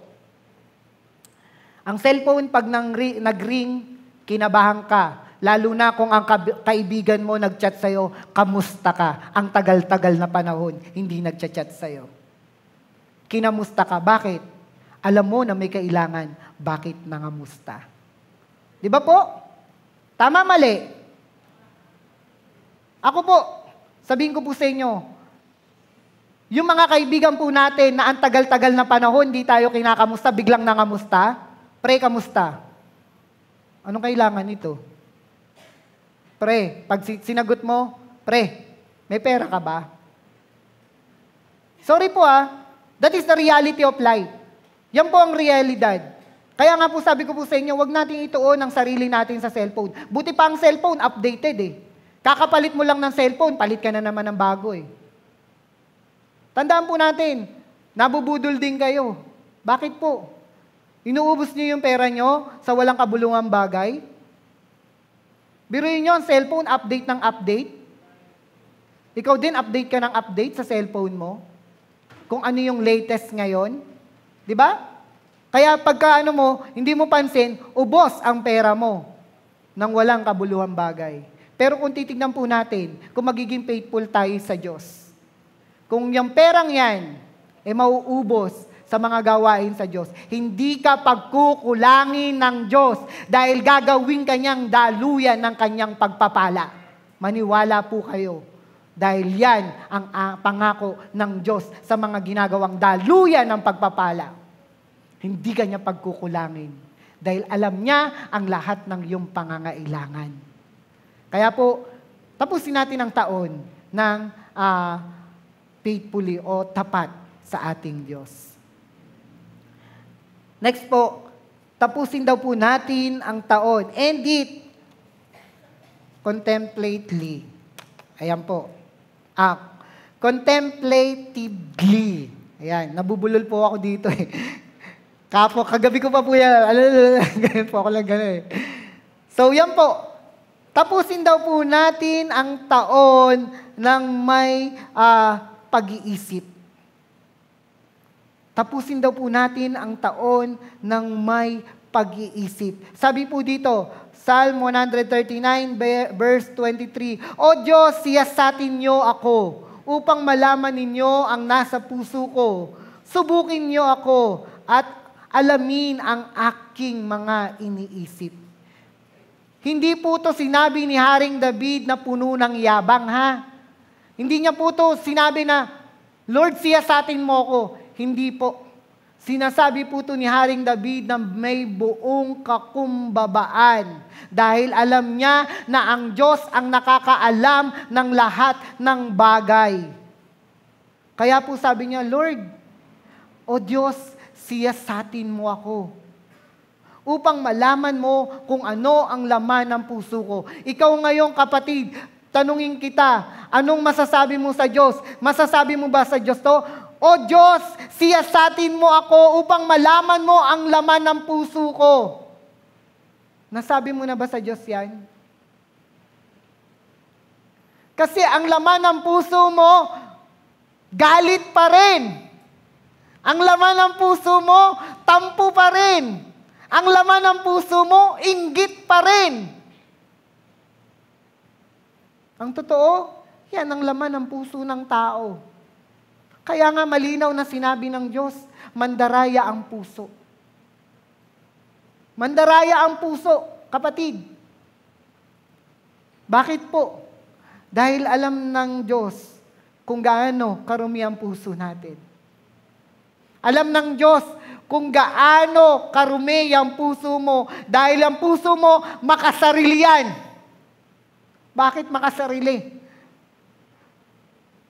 Ang cellphone, pag nag-ring, kinabahan ka. Lalo na kung ang kaibigan mo nag-chat sa'yo, kamusta ka? Ang tagal-tagal na panahon, hindi nag-chat sa'yo. Kinamusta ka. Bakit? Alam mo na may kailangan. Bakit nangamusta? Di ba po? Tama, mali? Ako po, sabihin ko po sa inyo, yung mga kaibigan po natin na ang tagal-tagal na panahon, hindi tayo kinakamusta, biglang nangamusta, pre, kamusta? Anong kailangan nito? Pre, pag sinagot mo, pre, may pera ka ba? Sorry po that is the reality of life. Yan po ang realidad. Kaya nga po sabi ko po sa inyo, wag nating ituon ang sarili natin sa cellphone. Buti pa ang cellphone, updated eh. Kakapalit mo lang ng cellphone, palit ka na naman ng bago eh. Tandaan po natin, nabubudol din kayo. Bakit po? Inuubos niyo yung pera nyo sa walang kabuluhang bagay? Biruin nyo ang cellphone, update ng update. Ikaw din, update ka ng update sa cellphone mo. Kung ano yung latest ngayon. Di ba? Kaya pagka hindi mo pansin, ubos ang pera mo ng walang kabuluhang bagay. Pero kung titignan po natin, kung magiging faithful tayo sa Diyos, kung yung perang yan, mauubos sa mga gawain sa Diyos, hindi ka pagkukulangin ng Diyos dahil gagawin kanyang daluyan ng kanyang pagpapala. Maniwala po kayo. Dahil yan ang pangako ng Diyos sa mga ginagawang daluyan ng pagpapala. Hindi kanya pagkukulangin. Dahil alam niya ang lahat ng iyong pangangailangan. Kaya po, tapusin natin ang taon ng faithfully o tapat sa ating Diyos. Next po, tapusin daw po natin ang taon. End it contemplatively. Ayan po. Contemplatively. Ayan, nabubulol po ako dito eh. Kagabi ko pa po yan. Ganyan po ako lang ganyan eh. So yan po. Tapusin daw po natin ang taon ng may pag-iisip. Tapusin daw po natin ang taon ng may pag-iisip. Sabi po dito, Psalm 139 verse 23, O Diyos, siyasatin niyo ako upang malaman ninyo ang nasa puso ko. Subukin niyo ako at alamin ang aking mga iniisip. Hindi po to sinabi ni Haring David na puno ng yabang, ha? Hindi niya po to sinabi na, Lord, siyasatin mo ako. Hindi po. Sinasabi po ito ni Haring David na may buong kakumbabaan dahil alam niya na ang Diyos ang nakakaalam ng lahat ng bagay. Kaya po sabi niya, Lord, O Diyos, siyasatin mo ako upang malaman mo kung ano ang laman ng puso ko. Ikaw ngayon, kapatid, tanungin kita, anong masasabi mo sa Diyos? Masasabi mo ba sa Diyos to? O Diyos, siyasatin mo ako upang malaman mo ang laman ng puso ko. Nasabi mo na ba sa Diyos yan? Kasi ang laman ng puso mo, galit pa rin. Ang laman ng puso mo, tampo pa rin. Ang laman ng puso mo, inggit pa rin. Ang totoo, yan ang laman ng puso ng tao. Kaya nga malinaw na sinabi ng Diyos, mandaraya ang puso. Mandaraya ang puso, kapatid. Bakit po? Dahil alam ng Diyos kung gaano karumi ang puso natin. Alam ng Diyos kung gaano karumi ang puso mo dahil ang puso mo makasarili yan. Bakit makasarili?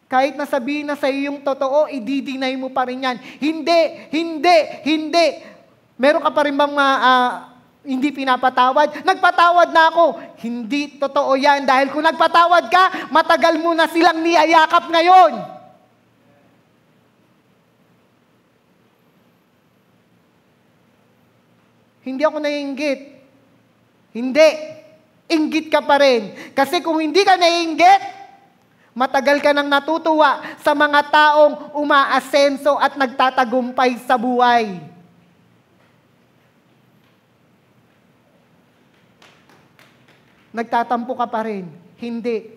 Kahit nasabihin na sa iyo yung totoo, i-deny mo pa rin yan. Hindi. Meron ka pa rin bang hindi pinapatawad? Nagpatawad na ako. Hindi totoo yan. Dahil kung nagpatawad ka, matagal mo na silang niyayakap ngayon. Hindi ako naiinggit. Hindi. Inggit ka pa rin. Kasi kung hindi ka naiinggit, matagal ka nang natutuwa sa mga taong umaasenso at nagtatagumpay sa buhay. Nagtatampo ka pa rin. Hindi.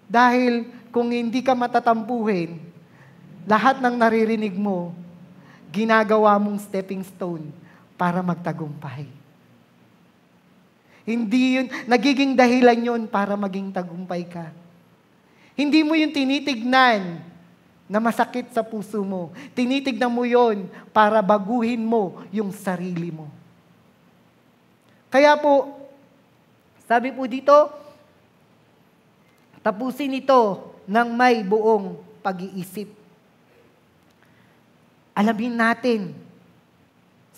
Dahil kung hindi ka matatampuhin, lahat ng naririnig mo, ginagawa mong stepping stone para magtagumpay. Hindi yun, nagiging dahilan yun para maging tagumpay ka. Hindi mo yung tinitignan na masakit sa puso mo. Tinitignan mo yun para baguhin mo yung sarili mo. Kaya po, sabi po dito, tapusin ito ng may buong pag-iisip. Alamin natin,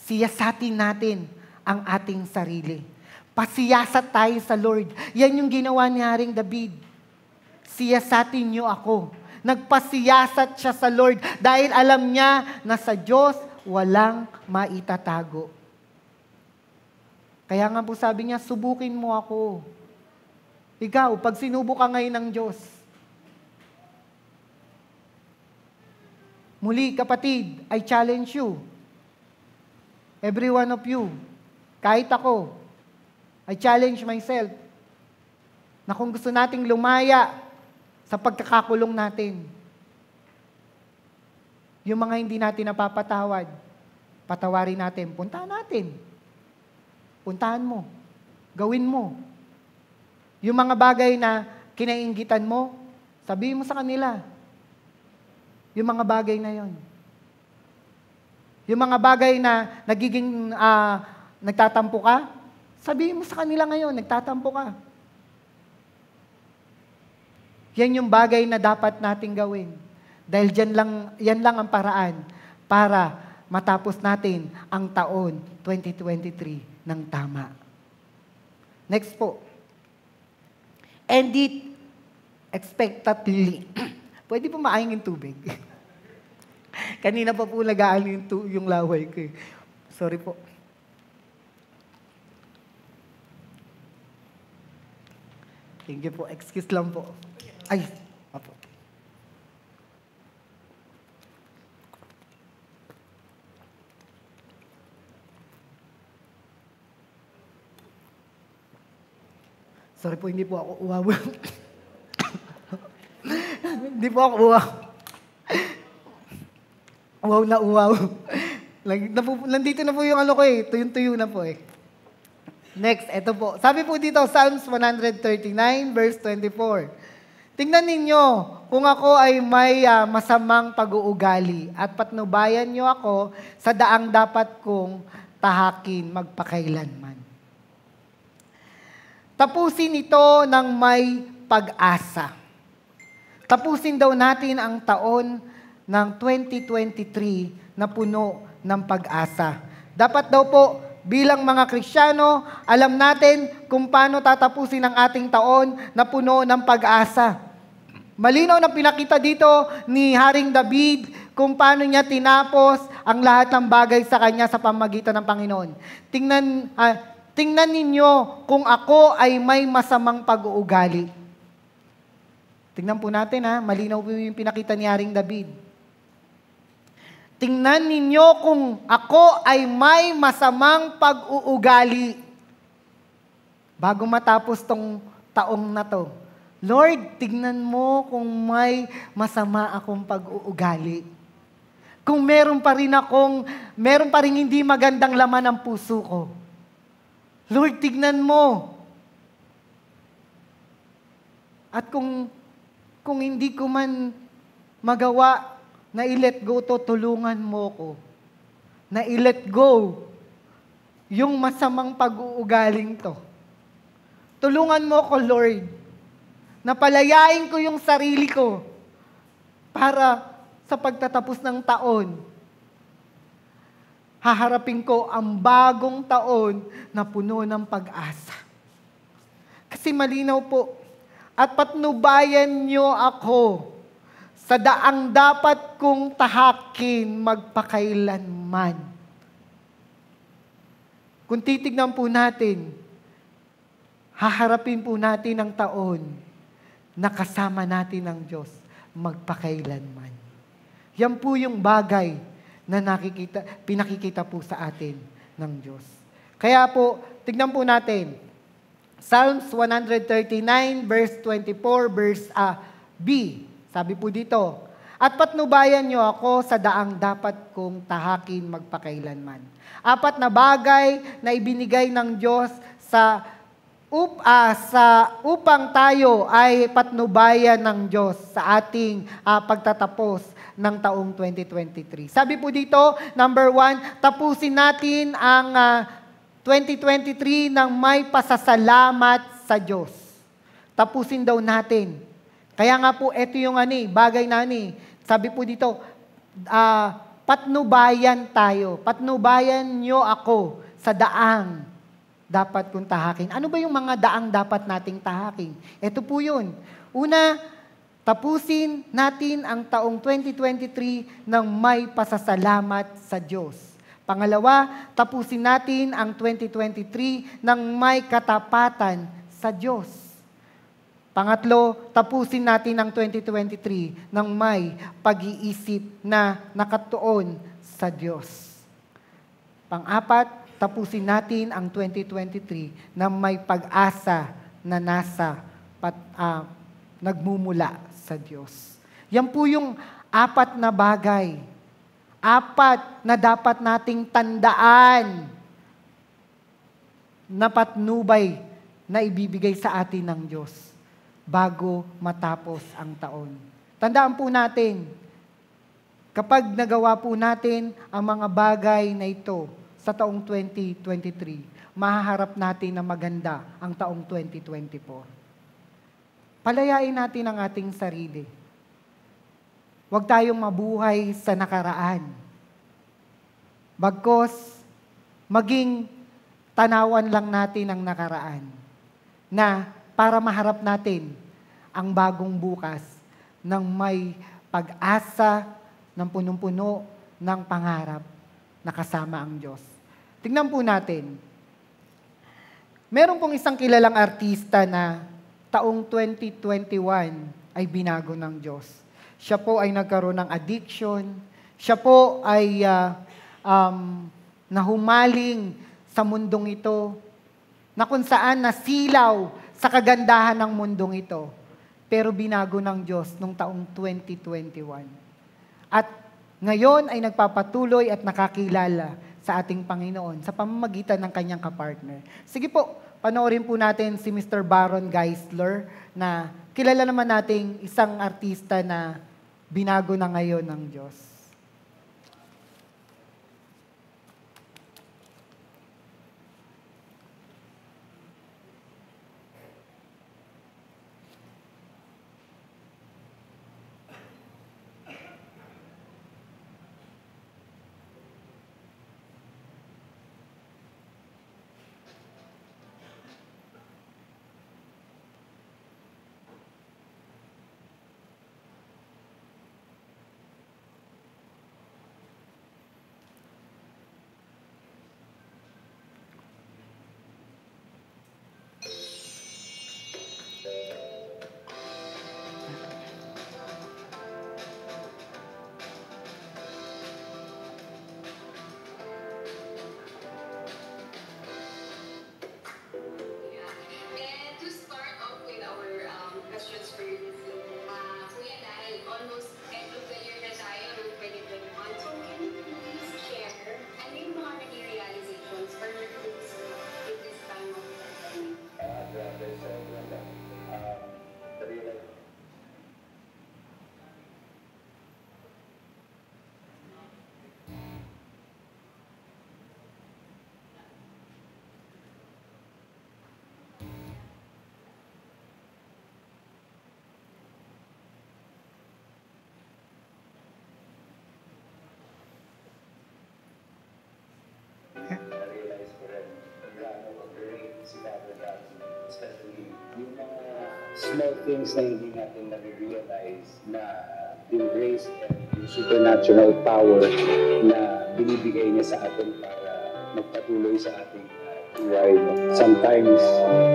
siyasatin natin ang ating sarili. Pasiyasat tayo sa Lord. Yan yung ginawa ni Haring David. Siyasatin niyo ako. Nagpasiyasat siya sa Lord dahil alam niya na sa Diyos walang maitatago. Kaya nga po sabi niya, subukin mo ako. Ikaw, pag sinubok ka ngayon ng Diyos, muli, kapatid, I challenge you. Every one of you, kahit ako, I challenge myself na kung gusto nating lumaya sa pagkakakulong natin, yung mga hindi natin napapatawad, patawarin natin, puntahan natin. Puntahan mo. Gawin mo. Yung mga bagay na kinainggitan mo, sabihin mo sa kanila. Yung mga bagay na yon. Yung mga bagay na nagiging nagtatampo ka, sabihin mo sa kanila ngayon, nagtatampo ka. Yan yung bagay na dapat nating gawin. Dahil yan lang ang paraan para matapos natin ang taon 2023 ng tama. Next po. End it expectantly. Pwede po maayong yung tubig. Kanina pa po nag-aano yung laway ko. Sorry po. Thank you po. Excuse lang po. Ay, apo. Sorry po, hindi po ako uwaw. Hindi po ako uwaw. Uwaw na uwaw. Nandito na po yung ano ko eh. Tuyong-tuyo na po eh. Next, eto po. Sabi po dito, Psalms 139, verse 24. Tingnan ninyo, kung ako ay may masamang pag-uugali at patnubayan nyo ako sa daang dapat kong tahakin magpakailanman. Tapusin ito ng may pag-asa. Tapusin daw natin ang taon ng 2023 na puno ng pag-asa. Dapat daw po, bilang mga Kristiyano, alam natin kung paano tatapusin ang ating taon na puno ng pag-asa. Malinaw na pinakita dito ni Haring David kung paano niya tinapos ang lahat ng bagay sa kanya sa pamamagitan ng Panginoon. Tingnan ninyo kung ako ay may masamang pag-uugali. Tingnan po natin malinaw po yung pinakita ni Haring David. Tingnan ninyo kung ako ay may masamang pag-uugali. Bago matapos tong taong na to, Lord, tingnan mo kung may masama akong pag-uugali. Kung meron pa rin hindi magandang laman ng puso ko. Lord, tignan mo. At kung hindi ko man magawa na i-let go to, tulungan mo ko. Na i-let go yung masamang pag-uugaling to. Tulungan mo ko, Lord, na palayain ko yung sarili ko para sa pagtatapos ng taon, haharapin ko ang bagong taon na puno ng pag-asa. Kasi malinaw po, at patnubayan niyo ako sa daang dapat kong tahakin magpakailanman. Kung titignan po natin, haharapin po natin ang taon na kasama natin ang Diyos magpakailanman. Yan po yung bagay na pinakikita po sa atin ng Diyos. Kaya po, tignan po natin, Psalms 139, verse 24, verse B. Sabi po dito, at patnubayan niyo ako sa daang dapat kong tahakin magpakailanman. 4 na bagay na ibinigay ng Diyos upang tayo ay patnubayan ng Diyos sa ating pagtatapos ng taong 2023. Sabi po dito, number 1, tapusin natin ang 2023 ng may pasasalamat sa Diyos. Tapusin daw natin. Kaya nga po, ito yung bagay na sabi po dito, patnubayan tayo. Patnubayan nyo ako sa daang dapat kong tahakin. Ano ba yung mga daang dapat nating tahakin? Ito po yun. Una, Tapusin natin ang taong 2023 ng may pasasalamat sa Diyos. Pangalawa, tapusin natin ang 2023 ng may katapatan sa Diyos. Pangatlo, tapusin natin ang 2023 ng may pag-iisip na nakatuon sa Diyos. Pang-apat, tapusin natin ang 2023 na may pag-asa na nagmumula sa Diyos. Yan po yung apat na bagay. Apat na dapat nating tandaan na patnubay na ibibigay sa atin ng Diyos bago matapos ang taon. Tandaan po natin, kapag nagawa po natin ang mga bagay na ito sa taong 2023, mahaharap natin na maganda ang taong 2024. Palayain natin ang ating sarili. Huwag tayong mabuhay sa nakaraan. Bagkos, maging tanawan lang natin ang nakaraan na para maharap natin ang bagong bukas ng may pag-asa ng punong-puno ng pangarap na kasama ang Diyos. Tingnan po natin. Meron pong isang kilalang artista na taong 2021 ay binago ng Diyos. Siya po ay nagkaroon ng addiction. Siya po ay nahumaling sa mundong ito, na kung saan nasilaw sa kagandahan ng mundong ito. Pero binago ng Diyos noong taong 2021. At ngayon ay nagpapatuloy at nakakilala sa ating Panginoon sa pamamagitan ng kanyang kapartner. Sige po, panoorin po natin si Mr. Baron Geisler na kilala naman nating isang artista na binago na ngayon ng Diyos. Especially yung mga small things na hindi natin nare-realize na yung grace and yung supernatural power na binibigay niya sa atin para magpatuloy sa ating buhay. Sometimes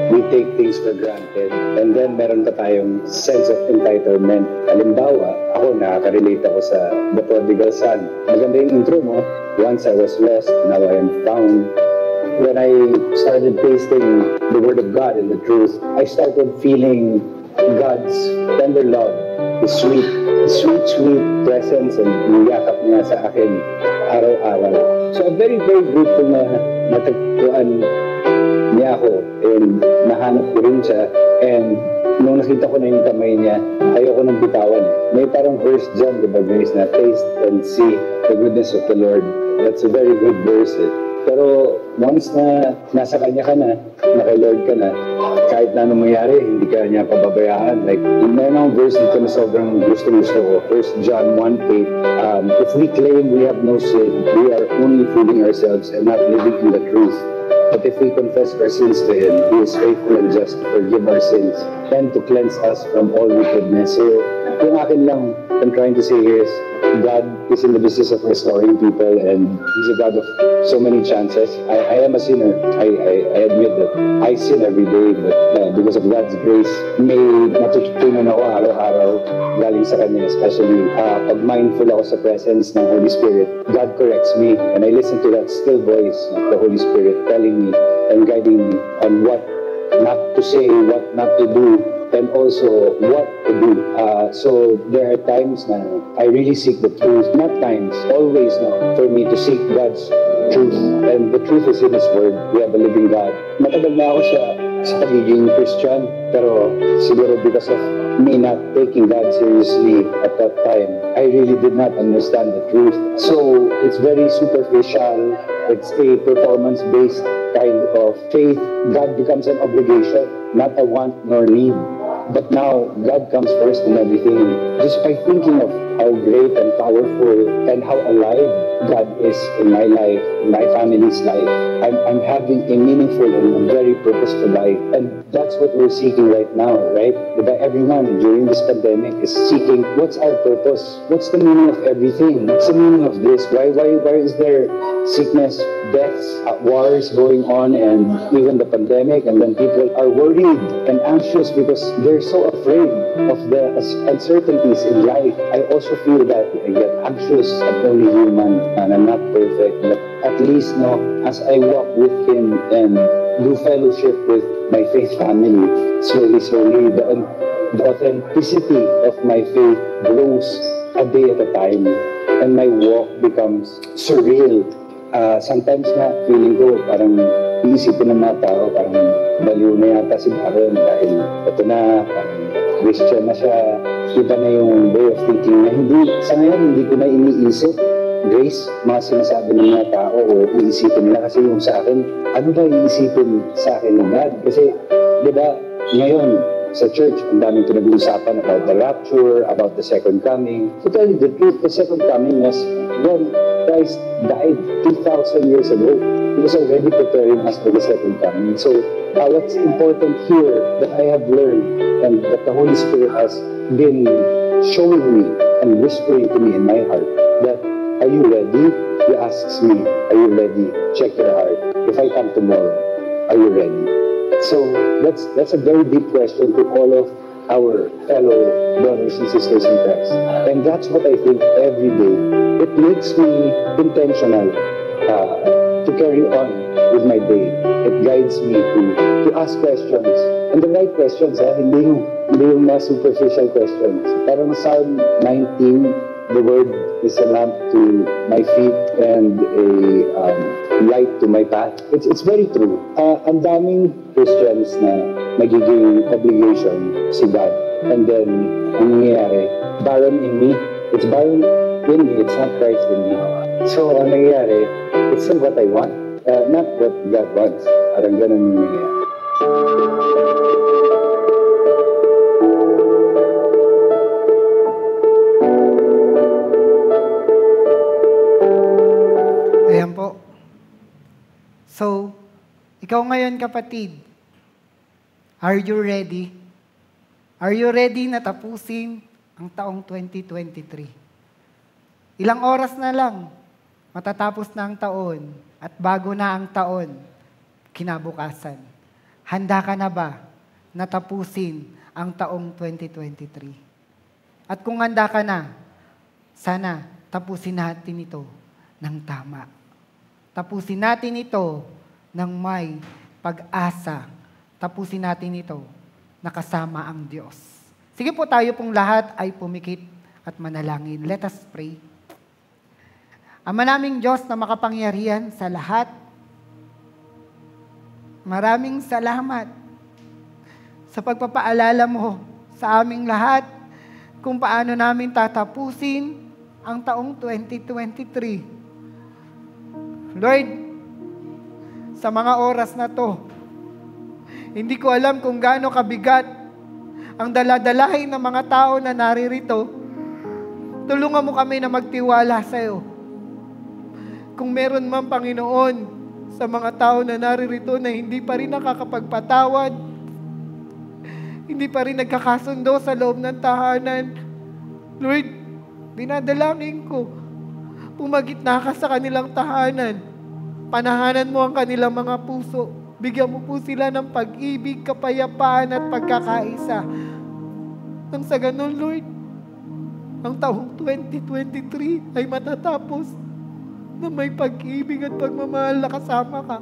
we take things for granted and then meron pa tayong sense of entitlement. Halimbawa, ako nakaka-relate ako sa The Prodigal Son. Maganda yung intro mo. Once I was lost, now I am found. When I started tasting the Word of God and the truth, I started feeling God's tender love, His sweet presence and yung yakap niya sa akin araw-araw. So I'm very, very grateful na natagpuan niya ako and nahanap ko rin siya. And nung nakita ko na yung kamay niya, ayoko nang bitawan. May parang verse dyan, diba guys, na taste and see the goodness of the Lord. That's a very good verse. Pero once na nasa Kanya ka na kay Lord ka na, kahit na anong mangyari, hindi ka niya pababayaan. Like, meron akong verse dito na sobrang gusto-gusto ko. 1 John 1:8, if we claim we have no sin, we are only fooling ourselves and not living in the truth. But if we confess our sins to Him, He is faithful and just to forgive our sins and to cleanse us from all wickedness. So, yung akin lang, I'm trying to say here is, God is in the business of restoring people, and He's a God of so many chances. I am a sinner. I admit that I sin every day, but because of God's grace, may natututunan ako araw-araw galing sa Kanya, especially pag mindful ako sa presence ng Holy Spirit. God corrects me, and I listen to that still voice of the Holy Spirit telling me and guiding me on what not to say, what not to do, and also what to do. So there are times na I really seek the truth. Not times, always no, for me to seek God's truth. And the truth is in His Word. We have a living God. Matagal na ako sa pagiging Christian, pero siguro because of me not taking God seriously at that time, I really did not understand the truth. So it's very superficial. It's a performance-based kind of faith. God becomes an obligation, not a want nor need. But now, God comes first in everything. Just by thinking of how great and powerful and how alive God is in my life, in my family's life, I'm having a meaningful and very purposeful life. And that's what we're seeking right now, right? Diba, everyone during this pandemic is seeking, what's our purpose? What's the meaning of everything? What's the meaning of this? Why is there sickness, deaths, wars going on, and even the pandemic? And then people are worried and anxious because they're so afraid of the uncertainties in life. I also feel that I get anxious. I'm only human and I'm not perfect. But at least, no, as I walk with Him and do fellowship with my faith family, slowly, the authenticity of my faith grows a day at a time. And my walk becomes surreal. Sometimes nga, feeling ko parang iisipin ng mga tao, parang baliw na yata si Baron dahil ito na, parang Christian na siya. Iba na yung way of thinking na sa ngayon hindi ko na iniisip grace, mga sinasabi ng mga tao o iisipin nila. Kasi yung sa akin, ano ba iisipin sa akin ng God? Kasi, di ba, ngayon, sa church, ang daming pinag-uusapan about the rapture, about the second coming. To tell you the truth, the second coming was when Christ died 2,000 years ago. He was already preparing us for the second coming. So, what's important here that I have learned and that the Holy Spirit has been showing me and whispering to me in my heart that, are you ready? He asks me, are you ready? Check your heart. If I come tomorrow, are you ready? So that's a very deep question to all of our fellow brothers and sisters in Christ. And that's what I think every day. It makes me intentional to carry on with my day. It guides me to ask questions. And the right questions, hindi yung mga superficial questions. Parang Psalm 19, the word is a lamp to my feet and a light to my path. It's very true. Ang daming Christians na nagiging obligation si God. And then, ang nangyayari, barren in me. It's barren in me. It's not Christ in me. So, ang nangyayari, it's still what I want. Not what God wants. Parang ganun yung nangyayari. Ayan po. So, ikaw ngayon kapatid, are you ready? Are you ready na tapusin ang taong 2023? Ilang oras na lang, matatapos na ang taon at bago na ang taon, kinabukasan. Handa ka na ba na tapusin ang taong 2023? At kung handa ka na, sana tapusin natin ito ng tama. Tapusin natin ito ng may pag-asa. Tapusin natin ito na kasama ang Diyos. Sige po, tayo pong lahat ay pumikit at manalangin. Let us pray. Ama naming Diyos na makapangyarihan sa lahat, maraming salamat sa pagpapaalala mo sa aming lahat kung paano namin tatapusin ang taong 2023. Lord, sa mga oras na to, hindi ko alam kung gaano kabigat ang daladalahin ng mga tao na naririto. Tulungan mo kami na magtiwala sa iyo. Kung meron man, Panginoon, sa mga tao na naririto na hindi pa rin nakakapagpatawad, hindi pa rin nagkakasundo sa loob ng tahanan, Lord, dinadalangin ko, pumagitna ka sa kanilang tahanan. Panahanan mo ang kanilang mga puso. Bigyan mo po sila ng pag-ibig, kapayapaan at pagkakaisa. Nang sa ganun, Lord, ang taong 2023 ay matatapos na may pag-ibig at pagmamahal na kasama ka.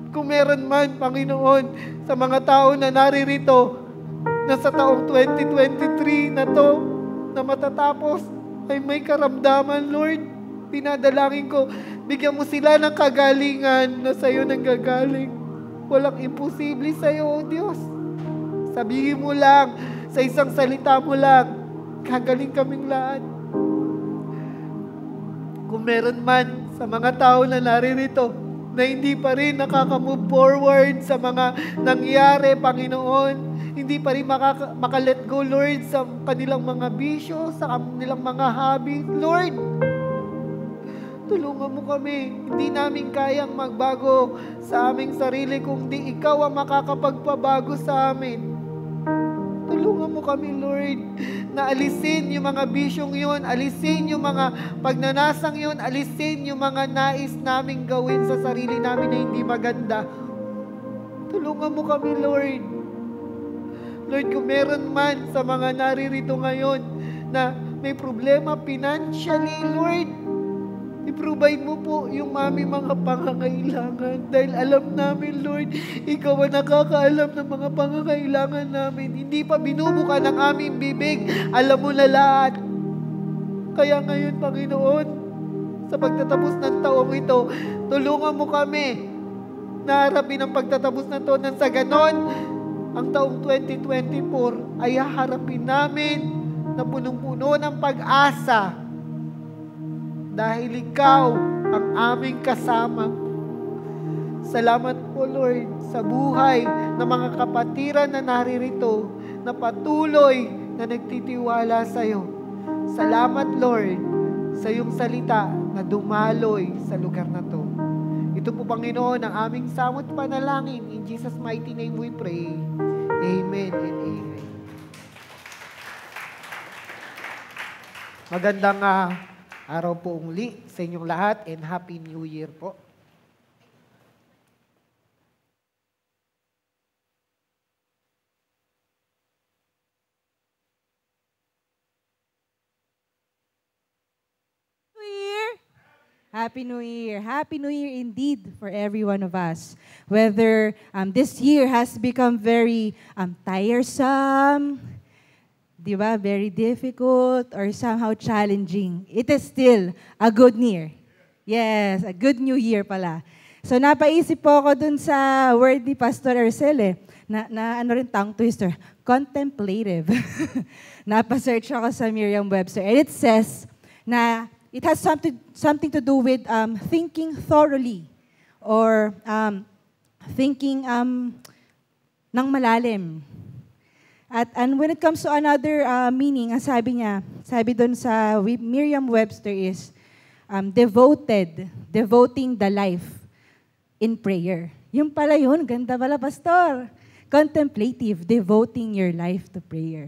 Kung meron man, Panginoon, sa mga tao na naririto, na sa taong 2023 na to, na matatapos, ay may karamdaman, Lord, pinadalangin ko, bigyan mo sila ng kagalingan na sa'yo nanggagaling. Walang imposible sa'yo, O Diyos. Sabihin mo lang, sa isang salita mo lang, kagaling kaming lahat. Kung meron man sa mga tao na naririto na hindi pa rin nakaka-move forward sa mga nangyari, Panginoon, hindi pa rin maka-let go, Lord, sa kanilang mga bisyo, sa kanilang mga hobby, Lord, tulungan mo kami. Hindi namin kayang magbago sa aming sarili kung di ikaw ang makakapagpabago sa amin. Tulungan mo kami, Lord, na alisin yung mga bisyong yun, alisin yung mga pagnanasang yun, alisin yung mga nais naming gawin sa sarili namin na hindi maganda. Tulungan mo kami, Lord. Lord, kung meron man sa mga naririto ngayon na may problema financially, Lord, i-provide mo po yung aming mga pangangailangan. Dahil alam namin, Lord, ikaw ang nakakaalam ng mga pangangailangan namin. Hindi pa binubuka ng aming bibig. Alam mo na lahat. Kaya ngayon, Panginoon, sa pagtatapos ng taong ito, tulungan mo kami na harapin ang pagtatapos na ito. Nang sa ganon, ang taong 2024 ay haharapin namin na punong-puno ng pag-asa. Dahil ikaw ang aming kasama. Salamat po, Lord, sa buhay ng mga kapatiran na naririto na patuloy na nagtitiwala sa iyo. Salamat, Lord, sa iyong salita na dumaloy sa lugar na to. Ito po, Panginoon, ang aming samot panalangin. In Jesus' mighty name we pray. Amen and amen. Magandang araw po uli sa inyong lahat and Happy New Year po. New Year! Happy New Year. Happy New Year indeed for every one of us. Whether this year has become very tiresome, di ba? Very difficult or somehow challenging. It is still a good year. Yes, a good new year pala. So napaisip po ako dun sa word ni Pastor Arcel na ano rin tongue twister, contemplative. Napasearch ako sa Merriam-Webster and it says na it has something to do with thinking thoroughly or thinking ng malalim. And when it comes to another meaning, ang sabi doon sa Merriam-Webster is devoting the life in prayer. Yung pala yun, ganda pala, Pastor. Contemplative, devoting your life to prayer.